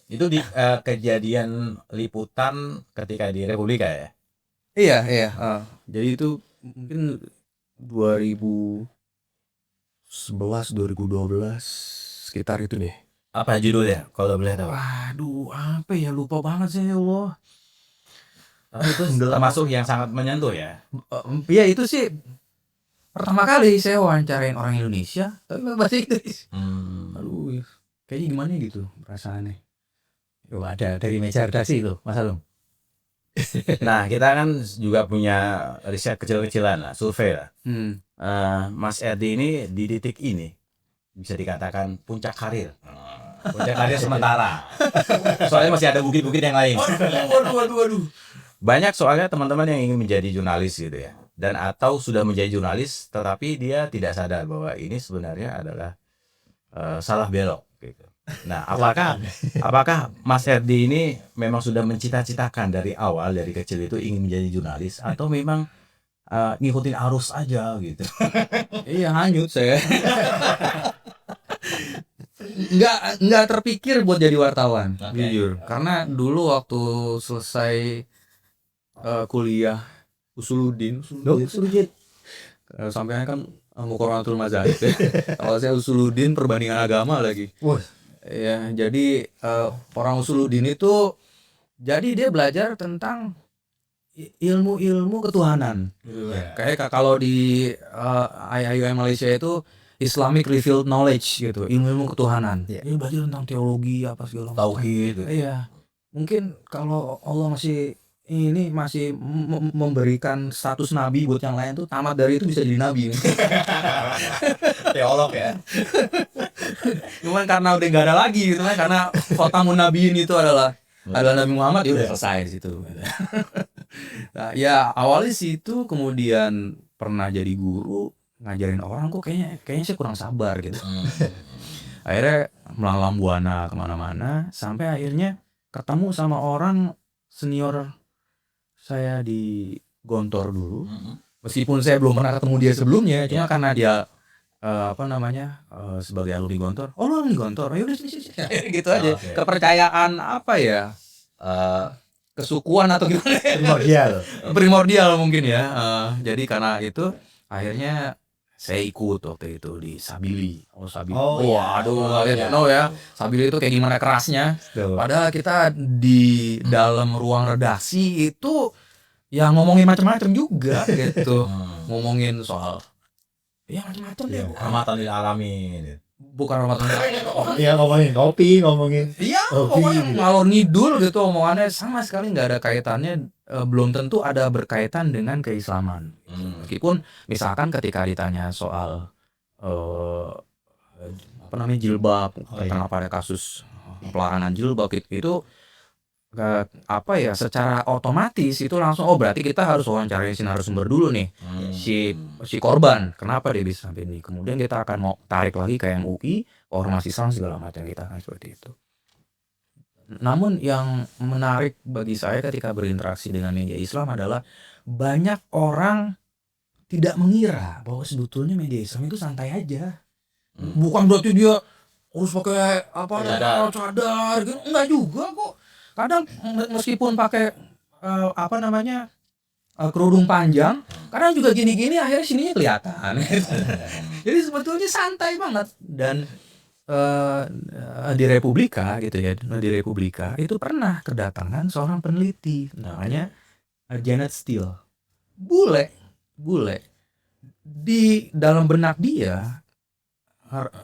Itu di kejadian liputan ketika di Republika ya? Iya. Jadi itu mungkin 2011, 2012 sekitar itu deh. Apa judulnya kalau boleh tahu? Waduh, apa ya, lupa banget sih ya Allah. Itu termasuk yang sangat menyentuh ya? Ya itu sih pertama kali saya wawancarain orang Indonesia tapi bahasa Inggris. Aduh, kayaknya gimana gitu perasaannya. Ada dari meja redaksi itu, Mas Alung. Nah, kita kan juga punya riset kecil-kecilan lah, survei lah. Mas Erdi ini di titik ini bisa dikatakan puncak karir. Puncak karir sementara. Soalnya masih ada bukit-bukit yang lain. Waduh. Banyak soalnya teman-teman yang ingin menjadi jurnalis gitu ya. Dan atau sudah menjadi jurnalis tetapi dia tidak sadar bahwa ini sebenarnya adalah salah belok gitu. Nah, apakah Mas Erdi ini memang sudah mencita-citakan dari awal, dari kecil itu ingin menjadi jurnalis atau memang ngikutin arus aja gitu? Iya, hanyut saya. Nggak terpikir buat jadi wartawan, jujur. Karena dulu waktu selesai kuliah Usuluddin. Sampai kan Muqarranatul Mazahib. Kalau saya Usuluddin perbandingan agama lagi. Ya, jadi orang Usuluddin itu jadi dia belajar tentang ilmu ketuhanan. Kayak kalau di IAIN Malaysia itu Islamic Revealed Knowledge gitu, ilmu ketuhanan. Dia belajar tentang teologi apa segala macam. Tauhid. Iya. Mungkin kalau Allah masih memberikan status nabi buat yang lain tuh, tamat dari itu bisa jadi nabi. Teolog ya. Cuman karena udah nggak ada lagi gitu kan, karena khotamun nabiin itu adalah Nabi Muhammad, ya udah selesai di situ. Nah, ya awalnya situ, kemudian pernah jadi guru ngajarin orang, kok kayaknya saya kurang sabar gitu. akhirnya melalang buana kemana-mana sampai akhirnya ketemu sama orang senior saya di Gontor dulu. Meskipun saya belum pernah ketemu dia sebelumnya, cuma karena dia sebagai alumni Gontor. Oh, lu alumni Gontor. Ya udah sini. Gitu aja. Oke. Kepercayaan apa ya? Kesukuan atau gimana ya? Primordial mungkin ya. Jadi karena itu akhirnya saya ikut waktu itu di Sabili. Sabili. Aduh, kalian tahu ya. Sabili itu kayak gimana kerasnya. Padahal kita di dalam ruang redaksi itu ya ngomongin macam-macam juga gitu. Ngomongin soal ya macam-macam deh. Rahmatan lil alamin. Bukan rahmatan lil alamin. Ya ngomongin kopi, ngomongin Iya, pokoknya ngalor ngidul gitu omongannya sama sekali nggak ada kaitannya, belum tentu ada berkaitan dengan keislaman. Meskipun misalkan ketika ditanya soal jilbab, kenapa ada kasus pelarangan jilbab itu secara otomatis itu langsung berarti kita harus wawancarain si narasumber dulu nih, si korban kenapa dia bisa sampai ini, kemudian kita akan mau tarik lagi ke MUI, ormas Islam segala macam, kita akan seperti itu. Namun yang menarik bagi saya ketika berinteraksi dengan media Islam adalah banyak orang tidak mengira bahwa sebetulnya media Islam itu santai aja. Bukan berarti dia harus pakai cadar gitu, enggak juga kok. Kadang meskipun pakai kerudung panjang, kadang juga gini-gini akhirnya sininya kelihatan. Jadi sebetulnya santai banget. Dan di Republika gitu ya, di Republika itu pernah kedatangan seorang peneliti namanya Janet Steele. Bule. Di dalam benak dia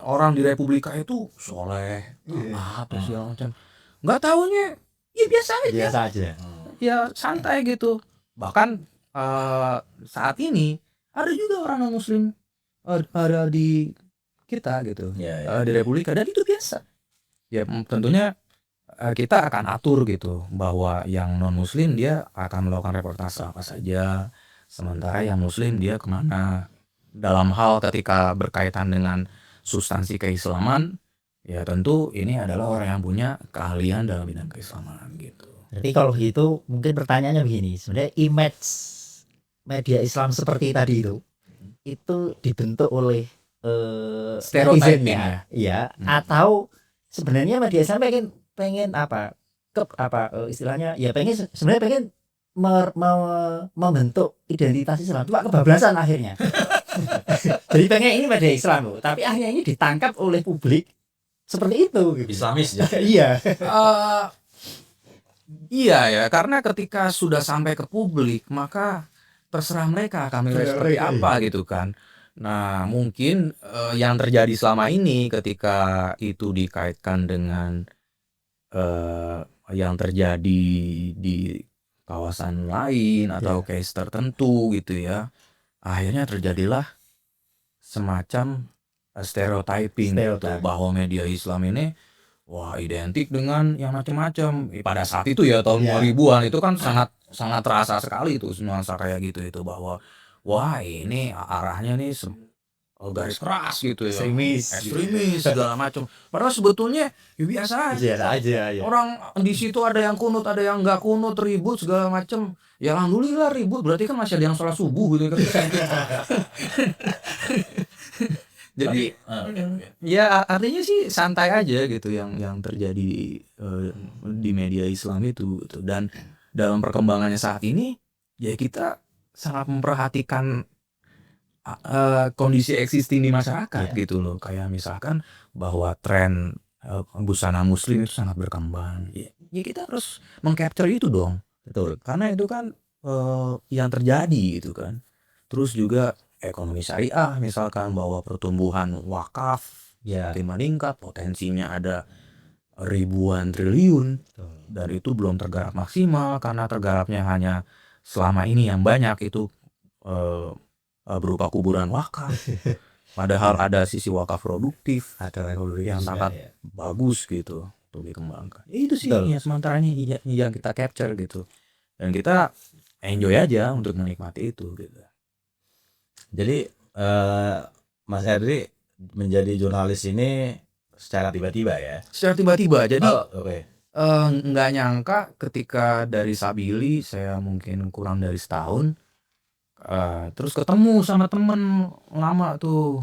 orang di Republika itu soleh, apa segala macam. Nggak taunya ya biasa aja. Ya santai gitu. Bahkan saat ini ada juga orang non muslim ada di kita gitu, di Republika, dan itu biasa. Ya tentunya kita akan atur gitu bahwa yang non muslim dia akan melakukan reportase apa saja, sementara yang muslim dia kemana. Dalam hal ketika berkaitan dengan substansi keislaman, ya tentu ini adalah orang yang punya keahlian dalam bidang keislaman gitu. Jadi kalau gitu mungkin pertanyaannya begini, sebenarnya image media Islam seperti tadi itu dibentuk oleh stereotipnya ya, atau sebenarnya media Islam pengen istilahnya ya sebenarnya pengen membentuk identitas Islam, cuma kebablasan akhirnya. Jadi pengen ini media Islam tapi akhirnya ini ditangkap oleh publik seperti itu gitu. Islamis ya. Iya ya, karena ketika sudah sampai ke publik maka terserah mereka akan menilai seperti apa gitu kan. Nah mungkin yang terjadi selama ini ketika itu dikaitkan dengan yang terjadi di kawasan lain atau case tertentu gitu ya, akhirnya terjadilah semacam stereotyping gitu, bahwa media Islam ini identik dengan yang macam-macam. Pada saat itu ya tahun 2000-an itu kan sangat terasa sekali itu nuansa kayak gitu itu, bahwa ini arahnya nih garis keras gitu ya, ekstremis segala macam. Padahal sebetulnya ya biasa aja. Orang di situ ada yang kunut, ada yang nggak kunut, ribut segala macam. Ya alhamdulillah ribut, berarti kan masih ada yang sholat subuh gitu kan. Jadi ya artinya sih santai aja gitu yang terjadi di media Islam itu gitu. Dan dalam perkembangannya saat ini ya kita sangat memperhatikan kondisi existing di masyarakat gitu loh. Kayak misalkan bahwa tren busana muslim itu sangat berkembang. Ya kita harus mengcapture itu dong. Betul. Karena itu kan yang terjadi gitu kan. Terus juga ekonomi syariah misalkan, bahwa pertumbuhan wakaf meningkat, potensinya ada ribuan triliun. Dan itu belum tergarap maksimal karena tergarapnya hanya selama ini yang banyak itu berupa kuburan wakaf. Padahal ada sisi wakaf produktif, ada yang sangat bagus gitu untuk dikembangkan. Itu sih ya sementara ini yang kita capture gitu, dan kita enjoy aja untuk menikmati itu gitu. Jadi Mas Henry menjadi jurnalis ini secara tiba-tiba ya. Secara tiba-tiba. Jadi Oke. nggak nyangka ketika dari Sabili saya mungkin kurang dari setahun, terus ketemu sama temen lama tuh.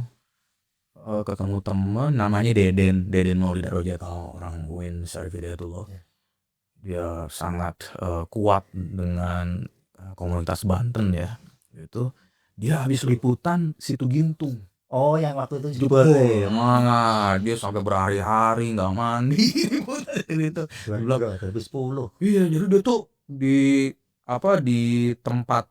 Ketemu temen namanya Deden Maulid Rojat, orang UIN Syarif Hidayatullah. Dia sangat kuat dengan komunitas Banten ya. Gitu. Dia habis liputan Situ Gintung. Oh, yang waktu itu Jebol, dia sampai berhari-hari nggak mandi gitu. 2010. Iya, jadi dia tuh di tempat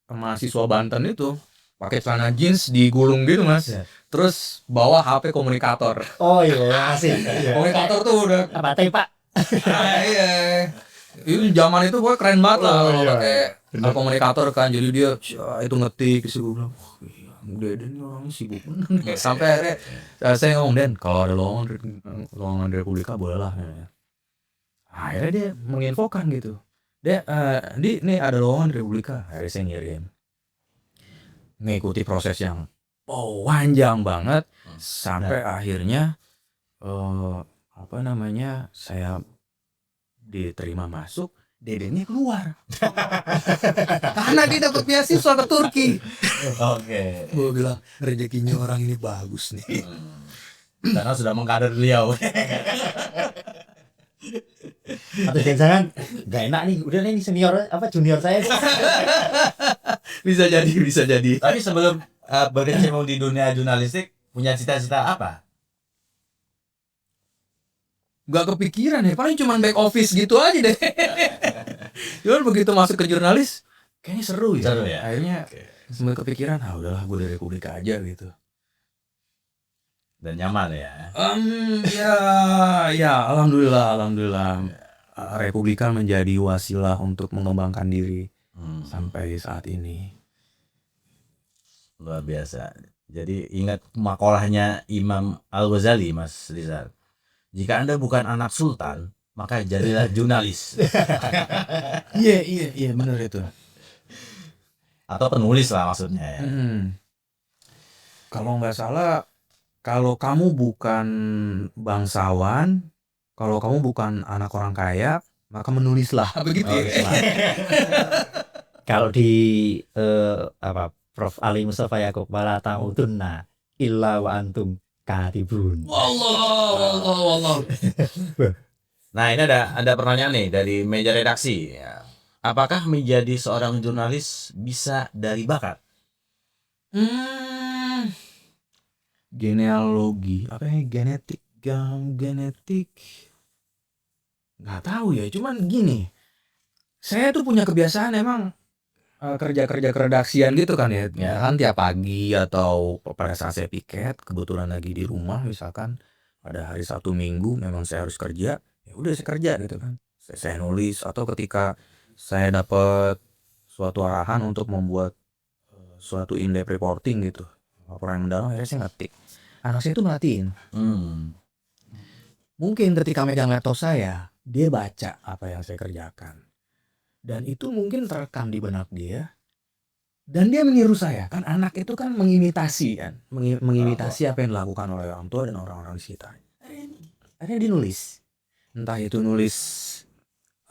mahasiswa Banten itu pakai celana jeans digulung gitu mas, Iya. terus bawa HP komunikator. Oh iya, asik. Iya. Komunikator tuh udah Apa Pak? iya. Itu zaman itu pokoknya keren banget lah Oh, kalau iya. pakai komunikator kan. Jadi dia itu ngetik sih, gue bilang, wah iya, Deden orangnya sibuk bener. Sampai akhirnya saya ngomong, Den, kalau ada lowongan dari Republika boleh lah. Akhirnya dia menginfokan gitu. Nih ada lowongan dari Republika. Akhirnya saya ngirim. Ngikuti proses yang panjang banget sampai akhirnya saya diterima masuk. Dedennya keluar karena dia dapat beasiswa ke Turki. Oke. Gue bilang rezekinya orang ini bagus nih. Karena sudah mengkader beliau. Atau jangan nggak enak nih, udah nih junior saya. Bisa jadi. Tapi sebelum berkecimpung di dunia jurnalistik, punya cita-cita apa? Gak kepikiran ya, paling cuma back office gitu aja deh. Cuman begitu masuk ke jurnalis kayaknya seru ya. Akhirnya sempat kepikiran, udahlah gue dari Republika aja gitu. Dan nyaman ya. Ya alhamdulillah. Republika menjadi wasilah untuk mengembangkan diri sampai saat ini. Luar biasa. Jadi ingat makolahnya Imam Al-Ghazali, Mas Rizal. Jika Anda bukan anak sultan, maka jadilah jurnalis. Iya benar itu. Atau penulis lah maksudnya ya. Kalau nggak salah, kalau kamu bukan bangsawan, kalau kamu bukan anak orang kaya, maka menulislah. Begitu ya. Kalau di Prof. Ali Mustafa Yaakob, wala ta'udunna illa wa antum katibun. Wallah. Nah, ini ada pertanyaan nih dari meja redaksi. Ya. Apakah menjadi seorang jurnalis bisa dari bakat? Genealogi, genetik. Nggak tahu ya, cuman gini. Saya tuh punya kebiasaan emang kerja keredaksian gitu kan ya. Kan tiap pagi atau pada saat saya piket, kebetulan lagi di rumah misalkan pada hari Sabtu Minggu memang saya harus kerja, ya udah saya kerja gitu kan. Saya nulis, atau ketika saya dapat suatu arahan untuk membuat suatu in-depth reporting gitu, laporan yang mendalam, akhirnya saya ngetik. Anak saya tuh merhatiin. Mungkin ketika megang laptop saya, dia baca apa yang saya kerjakan. Dan itu mungkin terekam di benak dia. Dan dia meniru saya. Kan anak itu kan mengimitasi kan. Mengimitasi apa yang dilakukan oleh orang tua dan orang-orang di sekitar. Akhirnya dia nulis. Entah itu nulis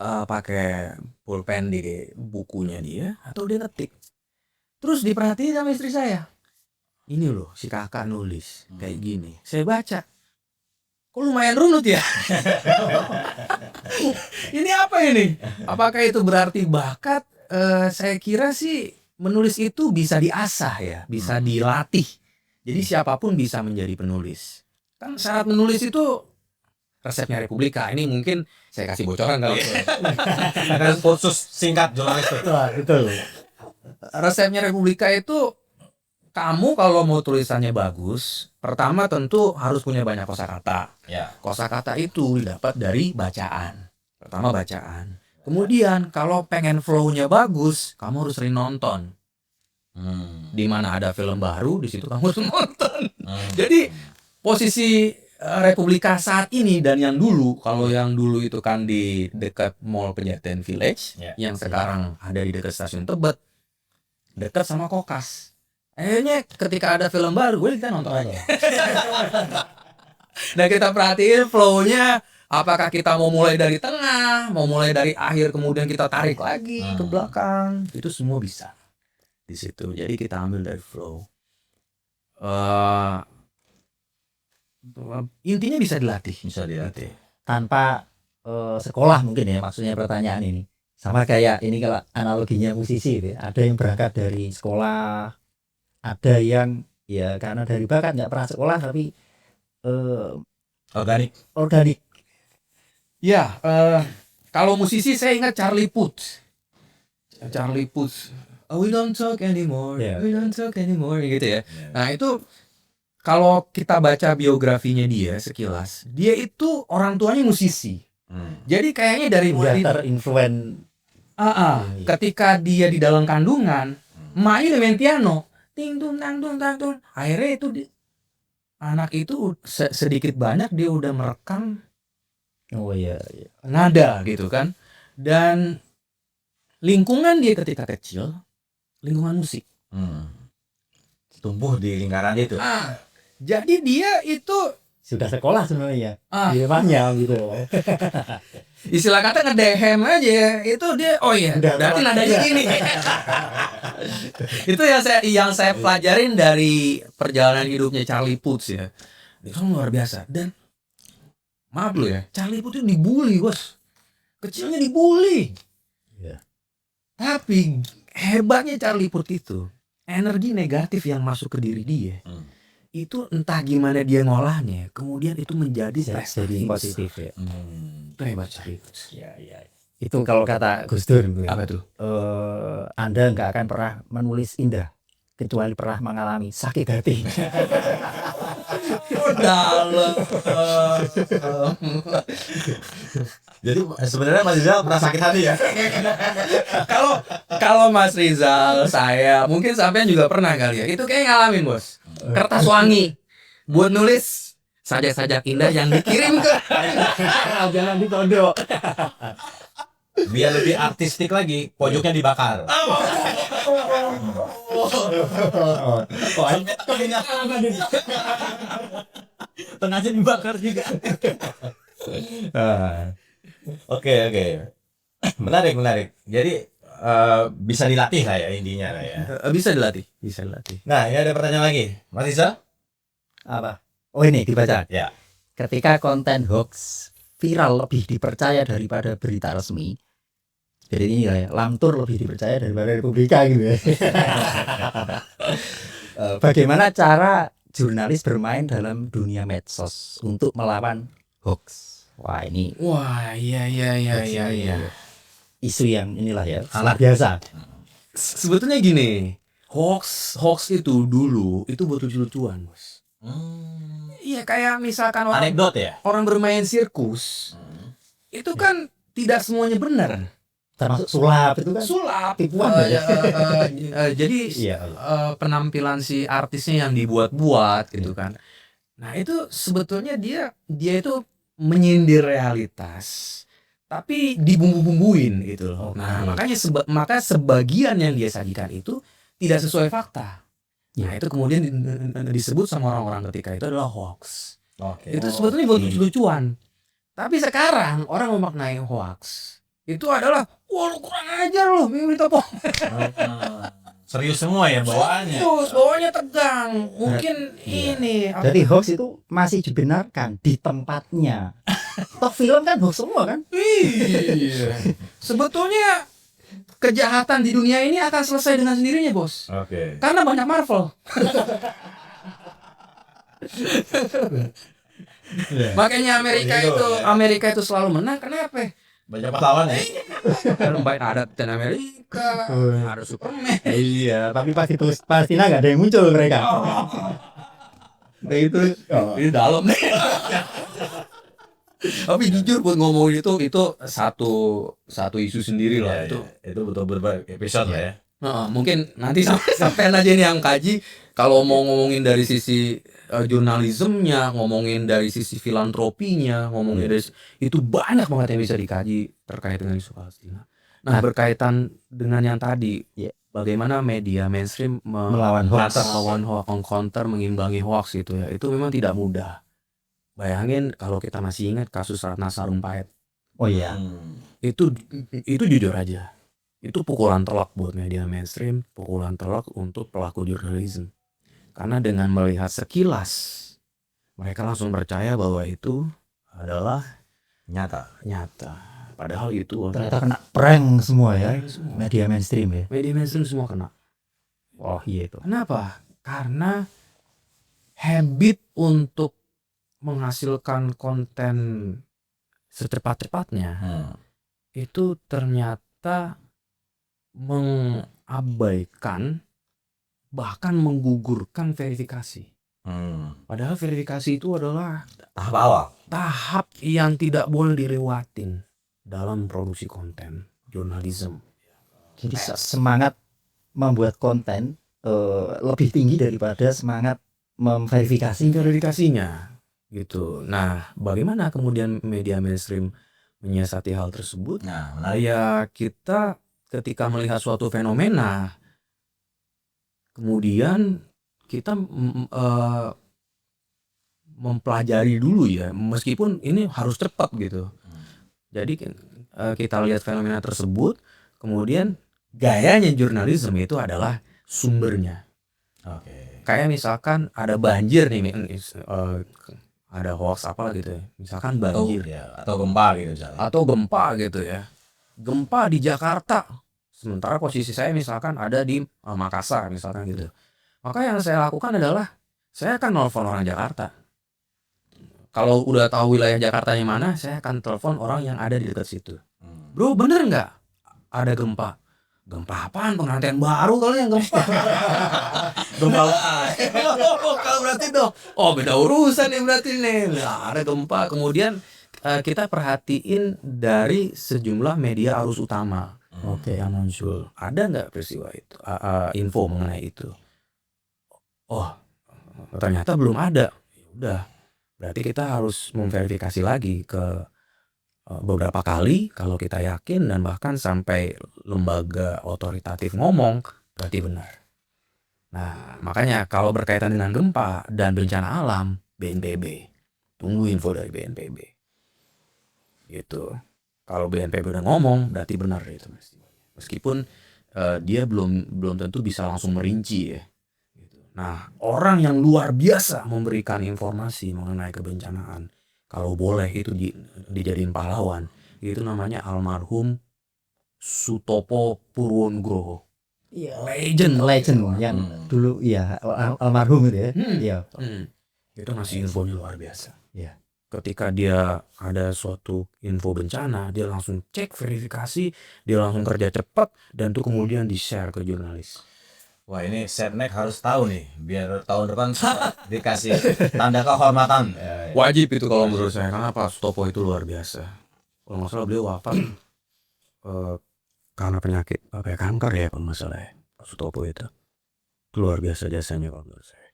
pakai pulpen di bukunya dia, atau dia ngetik. Terus diperhatiin sama istri saya. Ini loh si kakak nulis kayak gini. Saya baca. Kok lumayan runut ya? Ini apa ini? Apakah itu berarti bakat? Saya kira sih menulis itu bisa diasah ya, bisa dilatih. Jadi siapapun bisa menjadi penulis. Kan syarat menulis itu resepnya Republika. Ini mungkin saya kasih bocoran kali. Ada khusus singkat jurnalis itu. Betul. Resepnya Republika itu, kamu kalau mau tulisannya bagus, pertama tentu harus punya banyak kosakata. Ya. Kosakata itu didapat dari bacaan. Pertama bacaan. Kemudian kalau pengen flow-nya bagus, kamu harus sering nonton. Di mana ada film baru, di situ kamu harus nonton. Jadi posisi Republika saat ini dan yang dulu, kalau yang dulu itu kan di dekat Mall Pejaten Village, yang sekarang ada di dekat Stasiun Tebet, dekat sama Kokas. Akhirnya ketika ada film baru, kita nonton aja. Nah kita perhatiin flow-nya, apakah kita mau mulai dari tengah, mau mulai dari akhir kemudian kita tarik lagi ke belakang, itu semua bisa di situ. Jadi kita ambil dari flow. Intinya bisa dilatih. Bisa dilatih. Tanpa sekolah mungkin ya, maksudnya pertanyaan ini. Sama kayak ini kalau analoginya musisi gitu ya. Ada yang berangkat dari sekolah, ada yang ya karena dari bakat nggak pernah sekolah tapi organik. Ya, kalau musisi saya ingat Charlie Puth. We don't talk anymore, Yeah. we don't talk anymore, gitu ya. Nah itu kalau kita baca biografinya dia sekilas, dia itu orang tuanya musisi. Jadi kayaknya dari Udah mulai terinfluen. ketika dia di dalam kandungan, emaknya udah main piano, ting tung tang tung tang tung. Akhirnya itu anak itu sedikit banyak dia udah merekam Oh iya. nada gitu kan. Dan lingkungan dia ketika kecil, lingkungan musik. Tumbuh di lingkaran itu. Jadi dia itu Sudah sekolah sebenarnya. Ah. Di depannya gitu. istilah kata ngedehem aja, itu dia oh iya Udah berarti kelas nadanya gini. Itu yang saya pelajarin dari perjalanan hidupnya Charlie Puth ya. Itu luar biasa. Dan maaf lo ya, Charlie Puth itu dibully, bos. Kecilnya dibully. Iya. Tapi hebatnya Charlie Puth itu, energi negatif yang masuk ke diri dia. Itu entah gimana dia ngolahnya, kemudian itu menjadi Jadi positif ya. Itu hebat Charlie Puth. Ya. Itu kalau kata Gus Dur gitu ya. Apa tuh? Anda nggak akan pernah menulis indah kecuali pernah mengalami sakit hati. Dalam. Jadi sebenarnya Mas Rizal pernah sakit hati ya? Kalau Mas Rizal, saya mungkin sampean juga pernah kali ya. Itu kayak ngalamin, Bos. Kertas wangi buat nulis sajak-sajak indah yang dikirim ke Jangan ditodok. Biar lebih artistik lagi, pojoknya dibakar. Tengahnya dibakar juga. Oke. Menarik. Jadi bisa dilatih lah ya intinya lah ya. bisa dilatih. Nah, ini ada pertanyaan lagi, Mas Rizal? Apa? Oh ini dibaca. Ya. Ketika konten hoax viral lebih dipercaya daripada berita resmi. Jadi ini lah ya, Lamtur lebih dipercaya daripada Republika gitu ya. Bagaimana cara jurnalis bermain dalam dunia medsos untuk melawan hoax? Wah ini Wah, iya. isu yang inilah ya, Alat. biasa. Sebetulnya gini, hoax itu dulu itu buat lucu-lucuan, Bos. Iya, kayak misalkan Anekdot ya? orang bermain sirkus. Itu kan tidak semuanya benar. Termasuk sulap itu kan. Sulap, Tipuan ya. jadi Iya. penampilan si artisnya yang dibuat-buat gitu kan. Nah itu sebetulnya dia itu menyindir realitas, tapi dibumbu-bumbuin gitu loh. Nah makanya maka sebagian yang dia sajikan itu tidak sesuai fakta. Nah itu kemudian disebut sama orang-orang ketika itu adalah hoax. Oke. Itu sebetulnya buat lucu-lucuan. Tapi sekarang orang memaknai hoax itu adalah wah lu kurang ajar lo minta Serius semua ya bawaannya. Terus bawaannya tegang. Mungkin ini Jadi hoax itu masih dibenarkan di tempatnya. Toh film kan hoax semua kan? iya. Sebetulnya kejahatan di dunia ini akan selesai dengan sendirinya, Bos. Oke. Karena banyak Marvel. Makanya Amerika itu selalu menang. Kenapa? Banyak pahlawan ya. Baik ada Captain Amerika, ada Superman. Iya, tapi pasti nggak ada yang muncul mereka. Nah itu ini dalam nih. Tapi jujur buat ngomongin itu satu isu sendiri lah itu. Itu butuh beberapa episode lah ya. Mungkin nanti sampai aja nih yang kaji kalau mau ngomongin dari sisi jurnalismenya, ngomongin dari sisi filantropinya, ngomongin dari itu banyak banget yang bisa dikaji terkait dengan isu Palestina. Nah, berkaitan dengan yang tadi, bagaimana media mainstream Melawan hoax. melawan hoax, counter, mengimbangi hoax itu ya, itu memang tidak mudah. bayangin kalau kita masih ingat kasus Ratna Sarumpait. Oh iya. Itu jujur aja. Itu pukulan telak buat media mainstream, pukulan telak untuk pelaku jurnalisme. Karena dengan melihat sekilas, mereka langsung percaya bahwa itu adalah Nyata. nyata. Padahal itu Ternyata kena prank semua ya. prank semua. Media mainstream ya. Media mainstream semua kena. Oh iya itu. Kenapa? Karena habit untuk menghasilkan konten secepat-cepatnya itu ternyata mengabaikan bahkan menggugurkan verifikasi. Padahal verifikasi itu adalah Tahap awal. tahap yang tidak boleh dilewatin dalam produksi konten jurnalisme. Jadi semangat membuat konten lebih tinggi daripada semangat Verifikasinya gitu. Nah, bagaimana kemudian media mainstream menyiasati hal tersebut? Nah, menarik. Ya, kita ketika melihat suatu fenomena, kemudian kita mempelajari dulu ya, meskipun ini harus cepat gitu. Jadi kita lihat fenomena tersebut, kemudian gayanya jurnalisme itu adalah sumbernya. Oke. Kayak misalkan ada banjir nih, ada hoax apa gitu ya, misalkan banjir Ya, atau gempa gitu misalnya. atau gempa gitu ya, gempa di Jakarta, sementara posisi saya misalkan ada di Makassar misalkan gitu. Maka yang saya lakukan adalah saya akan nelfon orang Jakarta. Kalau udah tahu wilayah Jakartanya mana, saya akan telepon orang yang ada di dekat situ. Bro, bener nggak ada gempa? Gempa apaan? Pengantin baru kali yang gempa. Gempa kalau berarti dong. Oh, beda urusan nih berarti nih. Nah, ada gempa. Kemudian kita perhatiin dari sejumlah media arus utama. Oke. Yang muncul. Ada nggak peristiwa itu? Info mengenai itu? Oh, ternyata belum ada. Ya udah. Berarti kita harus memverifikasi lagi ke beberapa kali kalau kita yakin, dan bahkan sampai lembaga otoritatif ngomong berarti benar. Nah, makanya kalau berkaitan dengan gempa dan bencana alam, BNPB, tunggu info dari BNPB gitu. Kalau BNPB udah ngomong berarti benar itu, meskipun dia belum tentu bisa langsung merinci ya gitu. Nah, orang yang luar biasa memberikan informasi mengenai kebencanaan, kalau boleh itu dijadiin pahlawan, itu namanya almarhum Sutopo Purwonugroho. Iya. Legend yang dulu ya almarhum itu ya. Iya. Itu ngasih infonya luar biasa. Iya. Ketika dia ada suatu info bencana, dia langsung cek verifikasi, dia langsung kerja cepat, dan itu kemudian di-share ke jurnalis. Wah, ini Setnek harus tahu nih, biar tahun depan dikasih tanda kehormatan. Wajib itu kalau menurut saya, karena Pak Sutopo itu luar biasa. Kalau nggak salah beliau wafat karena penyakit kanker ya kalau nggak salah ya, Pak Sutopo itu luar biasa jasanya kalau menurut saya.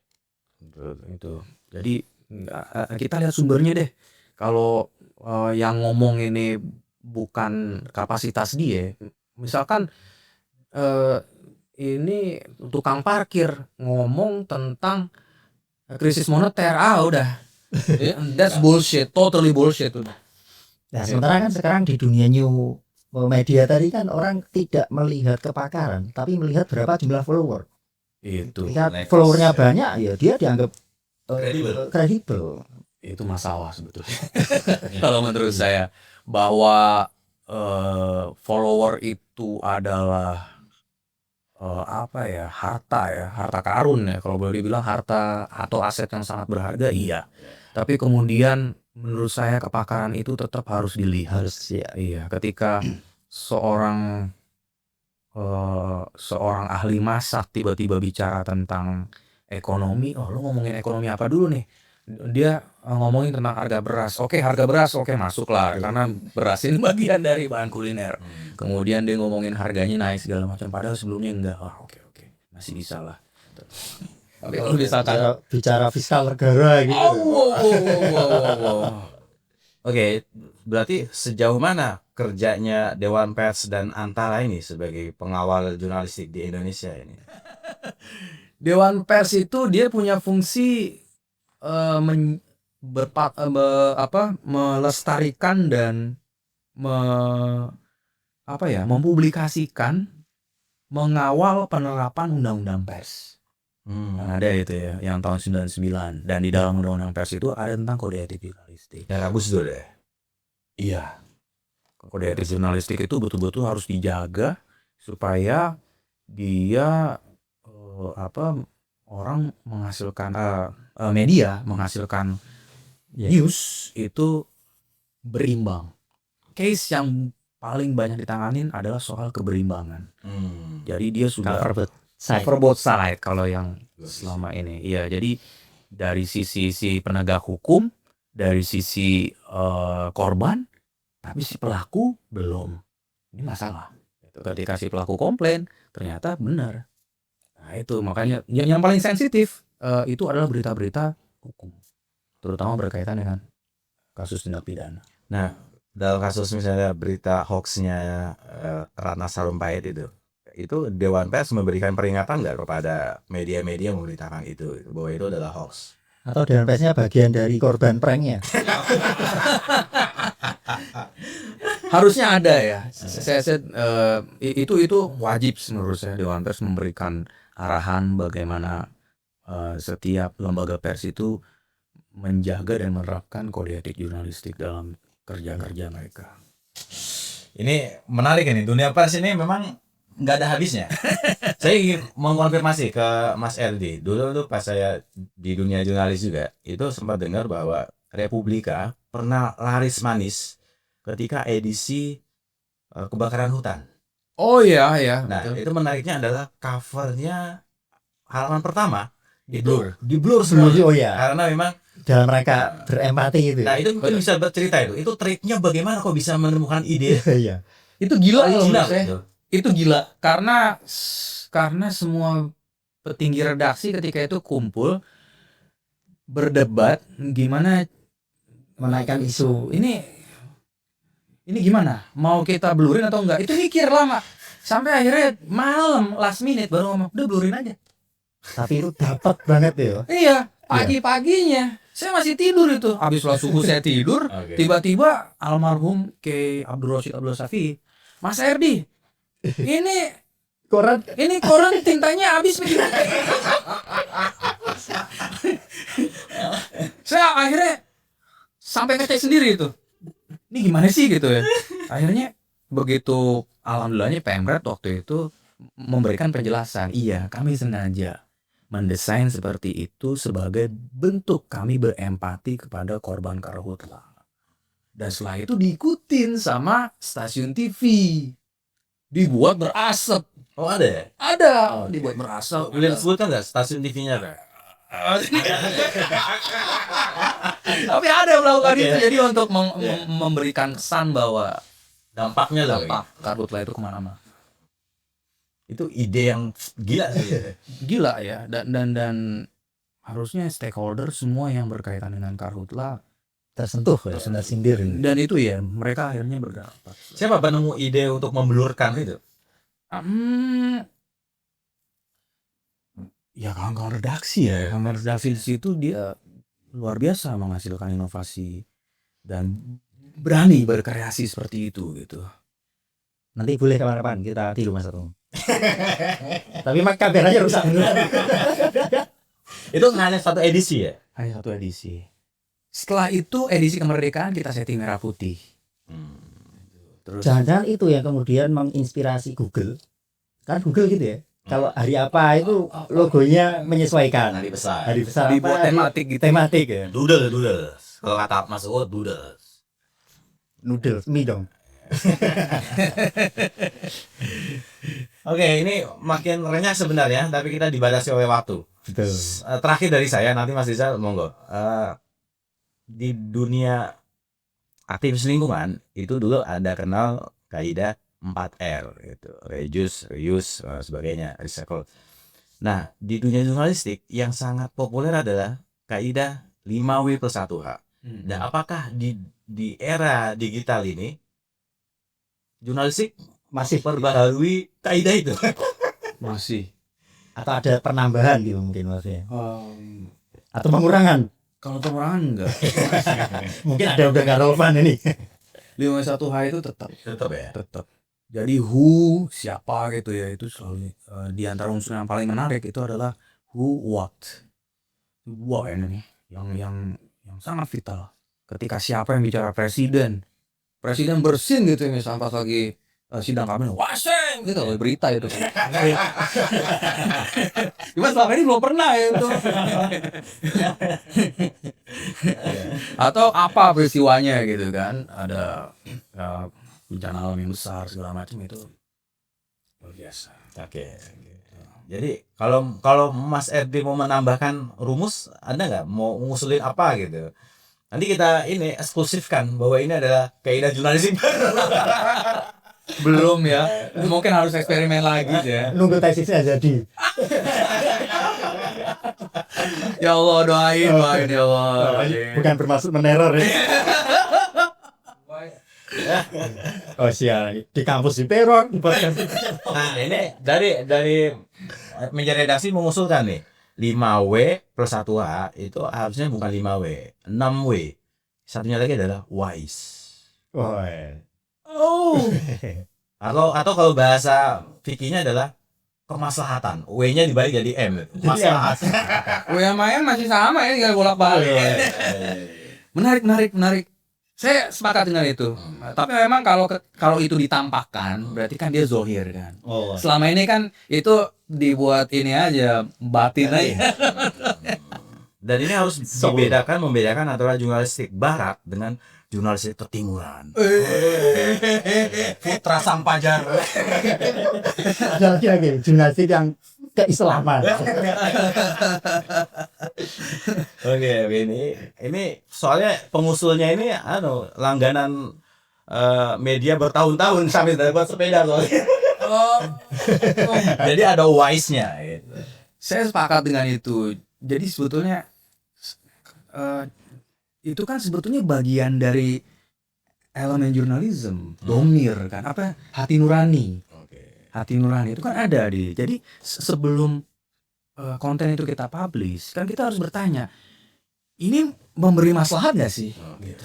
Itu. Jadi kita lihat sumbernya deh. Kalau yang ngomong ini bukan kapasitas dia, misalkan ini tukang parkir ngomong tentang krisis moneter, udah that's bullshit, totally bullshit udah. Nah, sementara kan sekarang di dunia new media tadi kan orang tidak melihat kepakaran, tapi melihat berapa jumlah follower. Itu Jika followernya banyak, ya dia dianggap kredibel. itu masalah sebetulnya. Kalau menurut saya, bahwa follower itu adalah harta karun ya, kalau boleh dibilang harta atau aset yang sangat berharga, iya. Tapi kemudian menurut saya kepakaran itu tetap harus dilihat. Harus ya. Iya, ketika seorang ahli masak tiba-tiba bicara tentang ekonomi, lu ngomongin ekonomi apa dulu nih? Dia ngomongin tentang harga beras. Oke, harga beras, masuklah, karena beras ini bagian dari bahan kuliner. Kemudian dia ngomongin harganya naik segala macam, padahal sebelumnya enggak. Oke, masih bisa lah. Tapi kalau misalkan bicara fiskal negara gitu. Oke, berarti sejauh mana kerjanya Dewan Pers dan Antara ini sebagai pengawal jurnalistik di Indonesia ini? Dewan Pers itu dia punya fungsi melestarikan dan mempublikasikan, mengawal penerapan undang-undang pers. Ada itu ya, yang tahun 99, dan di dalam undang-undang pers itu ada tentang kode etik jurnalistik. Ya Gus Dur ya. Iya. Kode etik jurnalistik itu betul-betul harus dijaga supaya dia orang menghasilkan media menghasilkan news itu berimbang. Case yang paling banyak ditanganin adalah soal keberimbangan. Jadi dia sudah cover both side kalau yang selama ini. Iya, jadi dari sisi si penegak hukum, dari sisi korban, tapi si pelaku belum. Ini masalah. Ketika si pelaku komplain, ternyata benar. Nah itu makanya yang paling sensitif itu adalah berita-berita hukum, terutama berkaitan dengan kasus tindak pidana. Nah, dalam kasus misalnya berita hoaxnya Ratna Sarumpait itu Dewan Pers memberikan peringatan nggak kepada media-media yang memberitakan itu bahwa itu adalah hoax? Atau Dewan Persnya bagian dari korban pranknya? Harusnya ada ya. Itu wajib menurut saya, Dewan Pers memberikan arahan bagaimana setiap lembaga pers itu menjaga dan menerapkan kode etik jurnalistik dalam kerja-kerja mereka. Ini menarik ini, dunia pers ini memang nggak ada habisnya. Saya ingin mengkonfirmasi ke Mas Erdi. Dulu tuh pas saya di dunia jurnalis juga, itu sempat dengar bahwa Republika pernah laris manis ketika edisi kebakaran hutan. Oh iya ya. Nah, betul. itu menariknya adalah covernya halaman pertama Di di blur semua. Oh ya, Karena memang dalam mereka berempati itu. nah itu mungkin bisa bercerita itu triknya bagaimana kok bisa menemukan ide Iya. Itu gila loh original menurut saya. gitu. Itu gila karena semua petinggi redaksi ketika itu kumpul berdebat gimana Menaikkan isu. ini gimana, mau kita blurin atau enggak. Itu mikir lama sampai akhirnya malam last minute baru ngomong udah blurin aja. Tapi itu dapat banget ya. Iya, pagi-paginya saya masih tidur itu, habis sholat subuh saya tidur. Oke. Tiba-tiba almarhum K. Abdul Rashid Abdul Safi, Mas Erdi, Koran ini koran tintanya habis begitu. Saya akhirnya sampai ngecek sendiri itu. Ini gimana sih gitu ya. Akhirnya begitu, alhamdulillahnya Pemret waktu itu memberikan penjelasan. Iya, kami sengaja mendesain seperti itu sebagai bentuk kami berempati kepada korban karhutla. Dan setelah itu diikutin sama stasiun TV. Dibuat berasap. Oh ada ya? Ada, dibuat berasap. Boleh sebutkan nggak stasiun TV-nya apa? Tapi ada yang melakukan Oke. itu, jadi untuk memberikan kesan bahwa Dampaknya lah. dampak karhutla itu kemana-mana. Itu ide yang gila sih. Gila ya, dan harusnya stakeholder semua yang berkaitan dengan karhutla tersentuh ya, sindir. dan itu ya mereka akhirnya bergerak. Siapa penemu ide untuk memblurkan itu? Ya kawan-kawan redaksi ya, kawan redaksi di situ dia luar biasa menghasilkan inovasi dan berani berkreasi seperti itu gitu. Nanti boleh kapan-kapan kita tiru Mas Atung. Tapi mak kameranya rusak beneran. Itu hanya satu edisi ya? Hanya satu edisi. Setelah itu edisi kemerdekaan kita setting merah putih. Terus Jangan-jangan itu yang kemudian menginspirasi Google. Kan Google gitu ya. Kalau hari apa itu logonya menyesuaikan. Hari besar. Hari besar dibuat apa, tematik gitu. tematik ya. Doodle. Kalau kata Mas Uut, doodle. Noodle mie dong. Oke, ini makin renyah sebenarnya, tapi kita dibatasi oleh waktu. Betul. Terakhir dari saya, nanti Mas Rizal monggo. Di dunia aktivis lingkungan itu dulu ada kenal kaidah 4R gitu, reduce, reuse, sebagainya, recycle. Nah, di dunia jurnalistik yang sangat populer adalah kaidah 5W+1H. Nah, apakah di era digital ini jurnalistik Masih perbaharui kaidah itu? masih atau ada penambahan gitu mungkin maksudnya. Atau pengurangan. Kalau perorangan enggak. Mungkin ada yang udah nggak relevan ini. 51H itu tetap. Tetap ya. Tetap. Jadi who siapa gitu ya, itu selalu di antara unsur yang paling menarik itu adalah who what. Wah ini nih yang sangat vital. Ketika siapa yang bicara presiden bersin gitu ya, misalnya pas lagi sidang kabinet, waseng gitu berita itu. Cuma selama ini belum pernah ya itu. Atau apa peristiwanya gitu kan, ada bencana alam yang besar segala macam, itu luar biasa. Oke. Jadi kalau Mas Erdi mau menambahkan rumus, Anda nggak mau ngusulin apa gitu? Nanti kita ini eksklusifkan bahwa ini adalah kaidah jurnalistik. Belum ya, mungkin harus eksperimen lagi ya. Nunggu tesisnya jadi. Ya Allah, doain ya Allah. Bukan bermaksud meneror ya. Oh sial, di kampus di teror. Nah, ini dari meja redaksi mengusulkan nih 5W plus 1H itu harusnya bukan 5W, 6W. Satunya lagi adalah wise. Oh. Atau kalau bahasa fikihnya adalah kemaslahatan. W-nya dibalik jadi M. Maslahat. UMM masih sama ya, tinggal bolak-balik. Menarik. Saya sepakat dengan itu. Tapi memang kalau itu ditampakkan, berarti kan dia zohir kan. Oh. Selama ini kan itu dibuat ini aja, batin aja. Dan ini harus membedakan antara jurnalistik barat dengan jurnalistik ketimuran. Putra Sang Pajar. Ada lagi jurnalistik yang keislaman. Oke, ini soalnya pengusulnya ini langganan media bertahun-tahun sampai dapat sepeda soalnya. Jadi ada wise-nya gitu. Saya sepakat dengan itu. Jadi sebetulnya itu kan sebetulnya bagian dari elemen jurnalisme, domir kan, hati nurani. Hati nurani itu kan ada di. Jadi sebelum konten itu kita publish, kan kita harus bertanya, ini memberi maslahat nggak sih?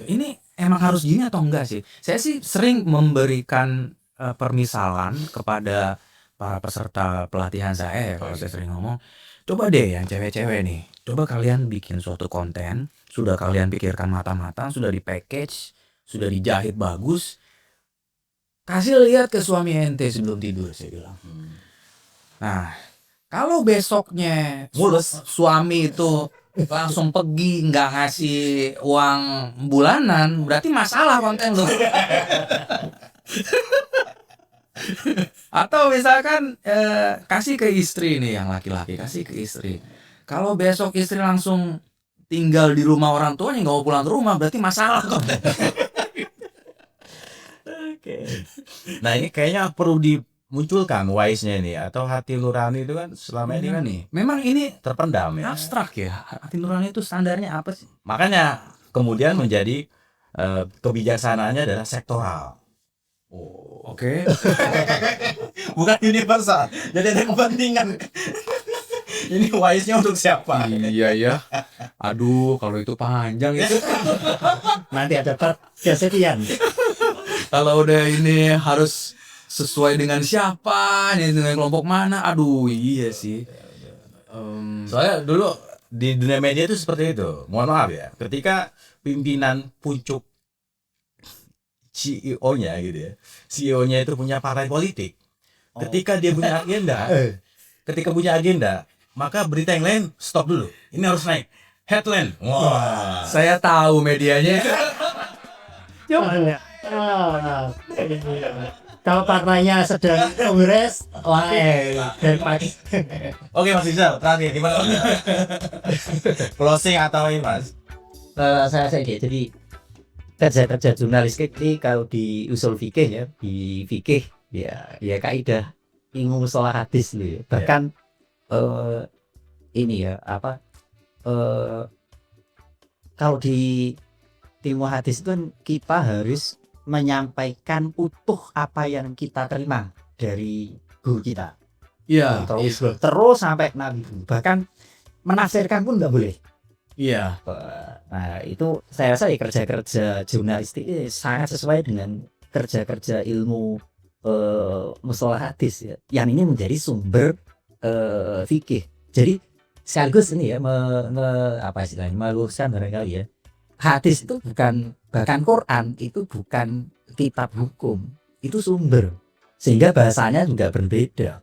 Ini emang harus gini atau enggak sih? Saya sih sering memberikan permisalan kepada para peserta pelatihan saya, kalau saya sering ngomong, coba deh yang cewek-cewek nih, coba kalian bikin suatu konten, sudah kalian pikirkan matang-matang, sudah di package, sudah dijahit bagus, kasih lihat ke suami ente sebelum tidur, saya bilang. Nah, kalau besoknya suami itu langsung pergi nggak ngasih uang bulanan, berarti masalah konten lu. Atau misalkan kasih ke istri nih, yang laki-laki kasih ke istri. Kalau besok istri langsung tinggal di rumah orang tuanya, nggak mau pulang ke rumah, berarti masalah konten. Oke. Nah, ini kayaknya perlu dimunculkan wise-nya ini, atau hati nurani itu kan selama ini kan memang ini terpendam ya. abstrak ya. Hati nurani itu standarnya apa sih? Makanya kemudian menjadi kebijaksanaannya adalah sektoral. Oke. Bukan universal. Jadi ada kepentingan. Ini wise-nya untuk siapa? Iya ya. Aduh, kalau itu panjang itu. Nanti ada kesekian. Kalau udah ini harus sesuai dengan siapa, dengan kelompok mana. Aduh, iya sih. Soalnya dulu di dunia media itu seperti itu. Mohon maaf ya. Ketika pimpinan pucuk CEO-nya gitu ya. CEO-nya itu punya partai politik. Ketika dia punya agenda, maka berita yang lain stop dulu. Ini harus naik. Headline. Wah. Saya tahu medianya. Kalau partainya sedang kongres, dari pagi. Oke Mas Rizal, terakhir gimana? Closing atau ini Mas? Saya gitu. Jadi kerja jurnalistik ini kalau di usul fikih ya, di fikih ya kaidah ilmu mustalah hadis loh ya. Bahkan ini ya kalau di ilmu hadis itu kan kita harus menyampaikan utuh apa yang kita terima dari guru kita. Iya. Terus sampai nabi. Bahkan menafsirkan pun nggak boleh. Iya. Nah itu saya rasa ya kerja-kerja jurnalistik ini sangat sesuai dengan kerja-kerja ilmu mustalah hadis ya, yang ini menjadi sumber fikih. Jadi sekaligus ini ya apa istilahnya, meluruskan barangkali ya, hadis itu bukan, bahkan Quran itu bukan kitab hukum, itu sumber, sehingga bahasanya juga berbeda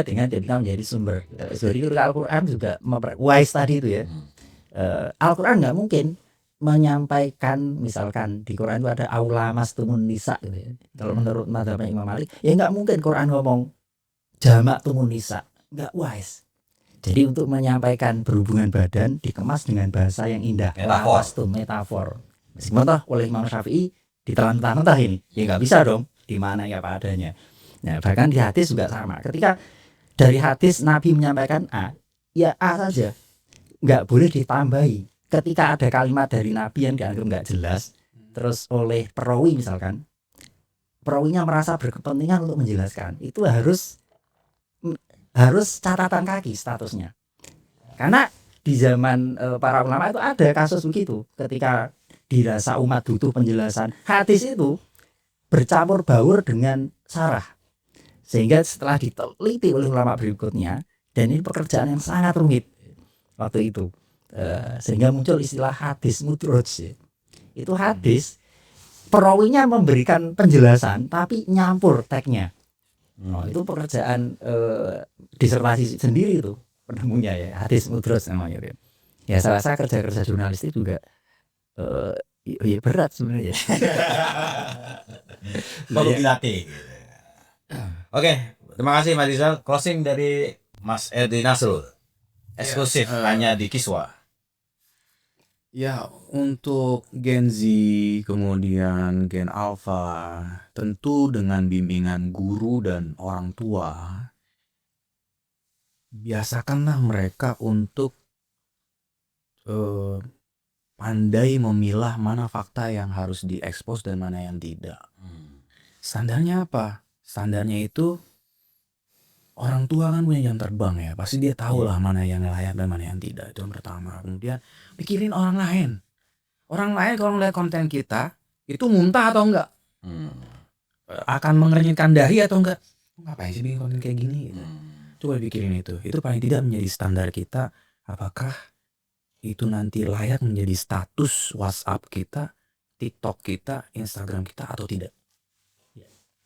dengan ketika menjadi sumber. Jadi Al-Quran juga Wise tadi itu ya, Al-Quran nggak mungkin menyampaikan, misalkan di Quran itu ada aula mastumun nisa gitu ya. Kalau menurut mazhab Imam Malik ya nggak mungkin Quran ngomong jamak tumun nisa, nggak wise. Jadi untuk menyampaikan berhubungan badan dikemas dengan bahasa yang indah, metafor. Meskipun toh oleh Imam Syafi'i ditelan-mentah ini, ya nggak bisa dong, di mana ya apa adanya. Nah, bahkan di hadis juga sama. Ketika dari hadis Nabi menyampaikan A, ya A saja, nggak boleh ditambahi. Ketika ada kalimat dari Nabi yang dianggap nggak jelas, terus oleh perawi misalkan, perawinya merasa berkepentingan untuk menjelaskan, itu harus catatan kaki statusnya. Karena di zaman para ulama itu ada kasus begitu, ketika dirasa umat butuh penjelasan, hadis itu bercampur baur dengan sarah. Sehingga setelah diteliti oleh ulama berikutnya, dan ini pekerjaan yang sangat rumit waktu itu, sehingga muncul istilah hadis mudroj ya. Itu hadis perawinya memberikan penjelasan tapi nyampur teksnya. Itu pekerjaan disertasi sendiri itu penemunya ya, hadis mudroj namanya ya. Ya saya rasa kerja jurnalistik juga ya berat sebenarnya. Perlu dilatih. Oke, terima kasih Mas Rizal. Closing dari Mas Edi Nasrul, eksklusif hanya di Kiswa. Ya, untuk Gen Z, kemudian Gen Alpha, tentu dengan bimbingan guru dan orang tua, biasakanlah mereka untuk pandai memilah mana fakta yang harus diekspos dan mana yang tidak. Standarnya apa? Standarnya itu orang tua kan punya jam terbang ya, pasti dia tahu lah mana yang layak dan mana yang tidak. Itu yang pertama. Kemudian pikirin orang lain kalau ngeliat konten kita itu muntah atau enggak, akan mengernyitkan dahi atau enggak, ngapain sih bikin konten kayak gini gitu. Coba pikirin itu paling tidak menjadi standar kita, apakah itu nanti layak menjadi status WhatsApp kita, TikTok kita, Instagram kita atau tidak.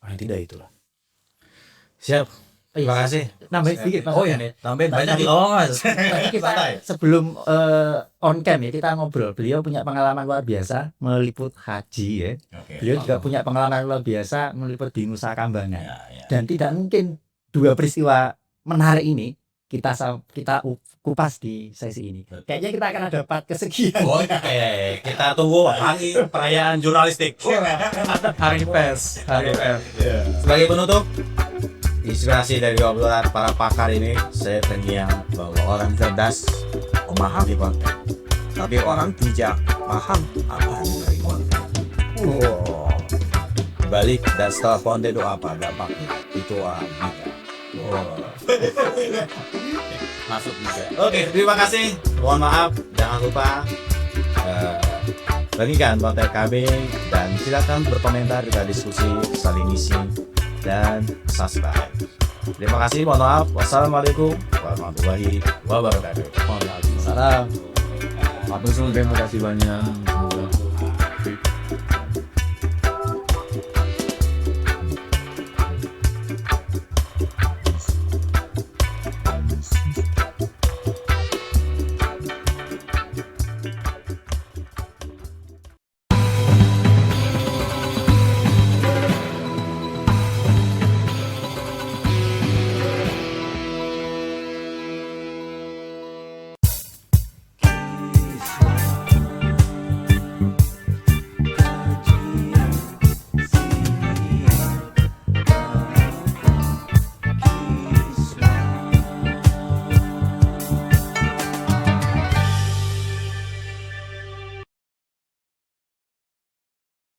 Paling tidak itulah. Siap. Terima kasih. Nambahin sedikit Mas. Oh ya, tambahin banyak di Mas. Kita sebelum on cam ya, kita ngobrol. Beliau punya pengalaman luar biasa meliput haji ya. Beliau juga punya pengalaman luar biasa meliput di Nusa Kambangan. Dan tidak mungkin dua peristiwa menarik ini kita kupas di sesi ini. Kayaknya kita akan ada part kesekian. Oke, kita tunggu hari perayaan jurnalistik. Hari pers. Sebagai penutup, inspirasi dari obrolan para pakar ini, saya terngiang bahwa orang cerdas memahami konten, tapi orang bijak paham apa dari konten. Balik dan setelah konten itu apa dampaknya? Itu orang bijak. Masuk juga. Oke, terima kasih. Mohon maaf, jangan lupa bagikan konten kami dan silakan berkomentar, kita diskusi, saling isi dan subscribe. Terima kasih, mohon maaf. Wassalamualaikum warahmatullahi wabarakatuh. Salam. Terima kasih banyak.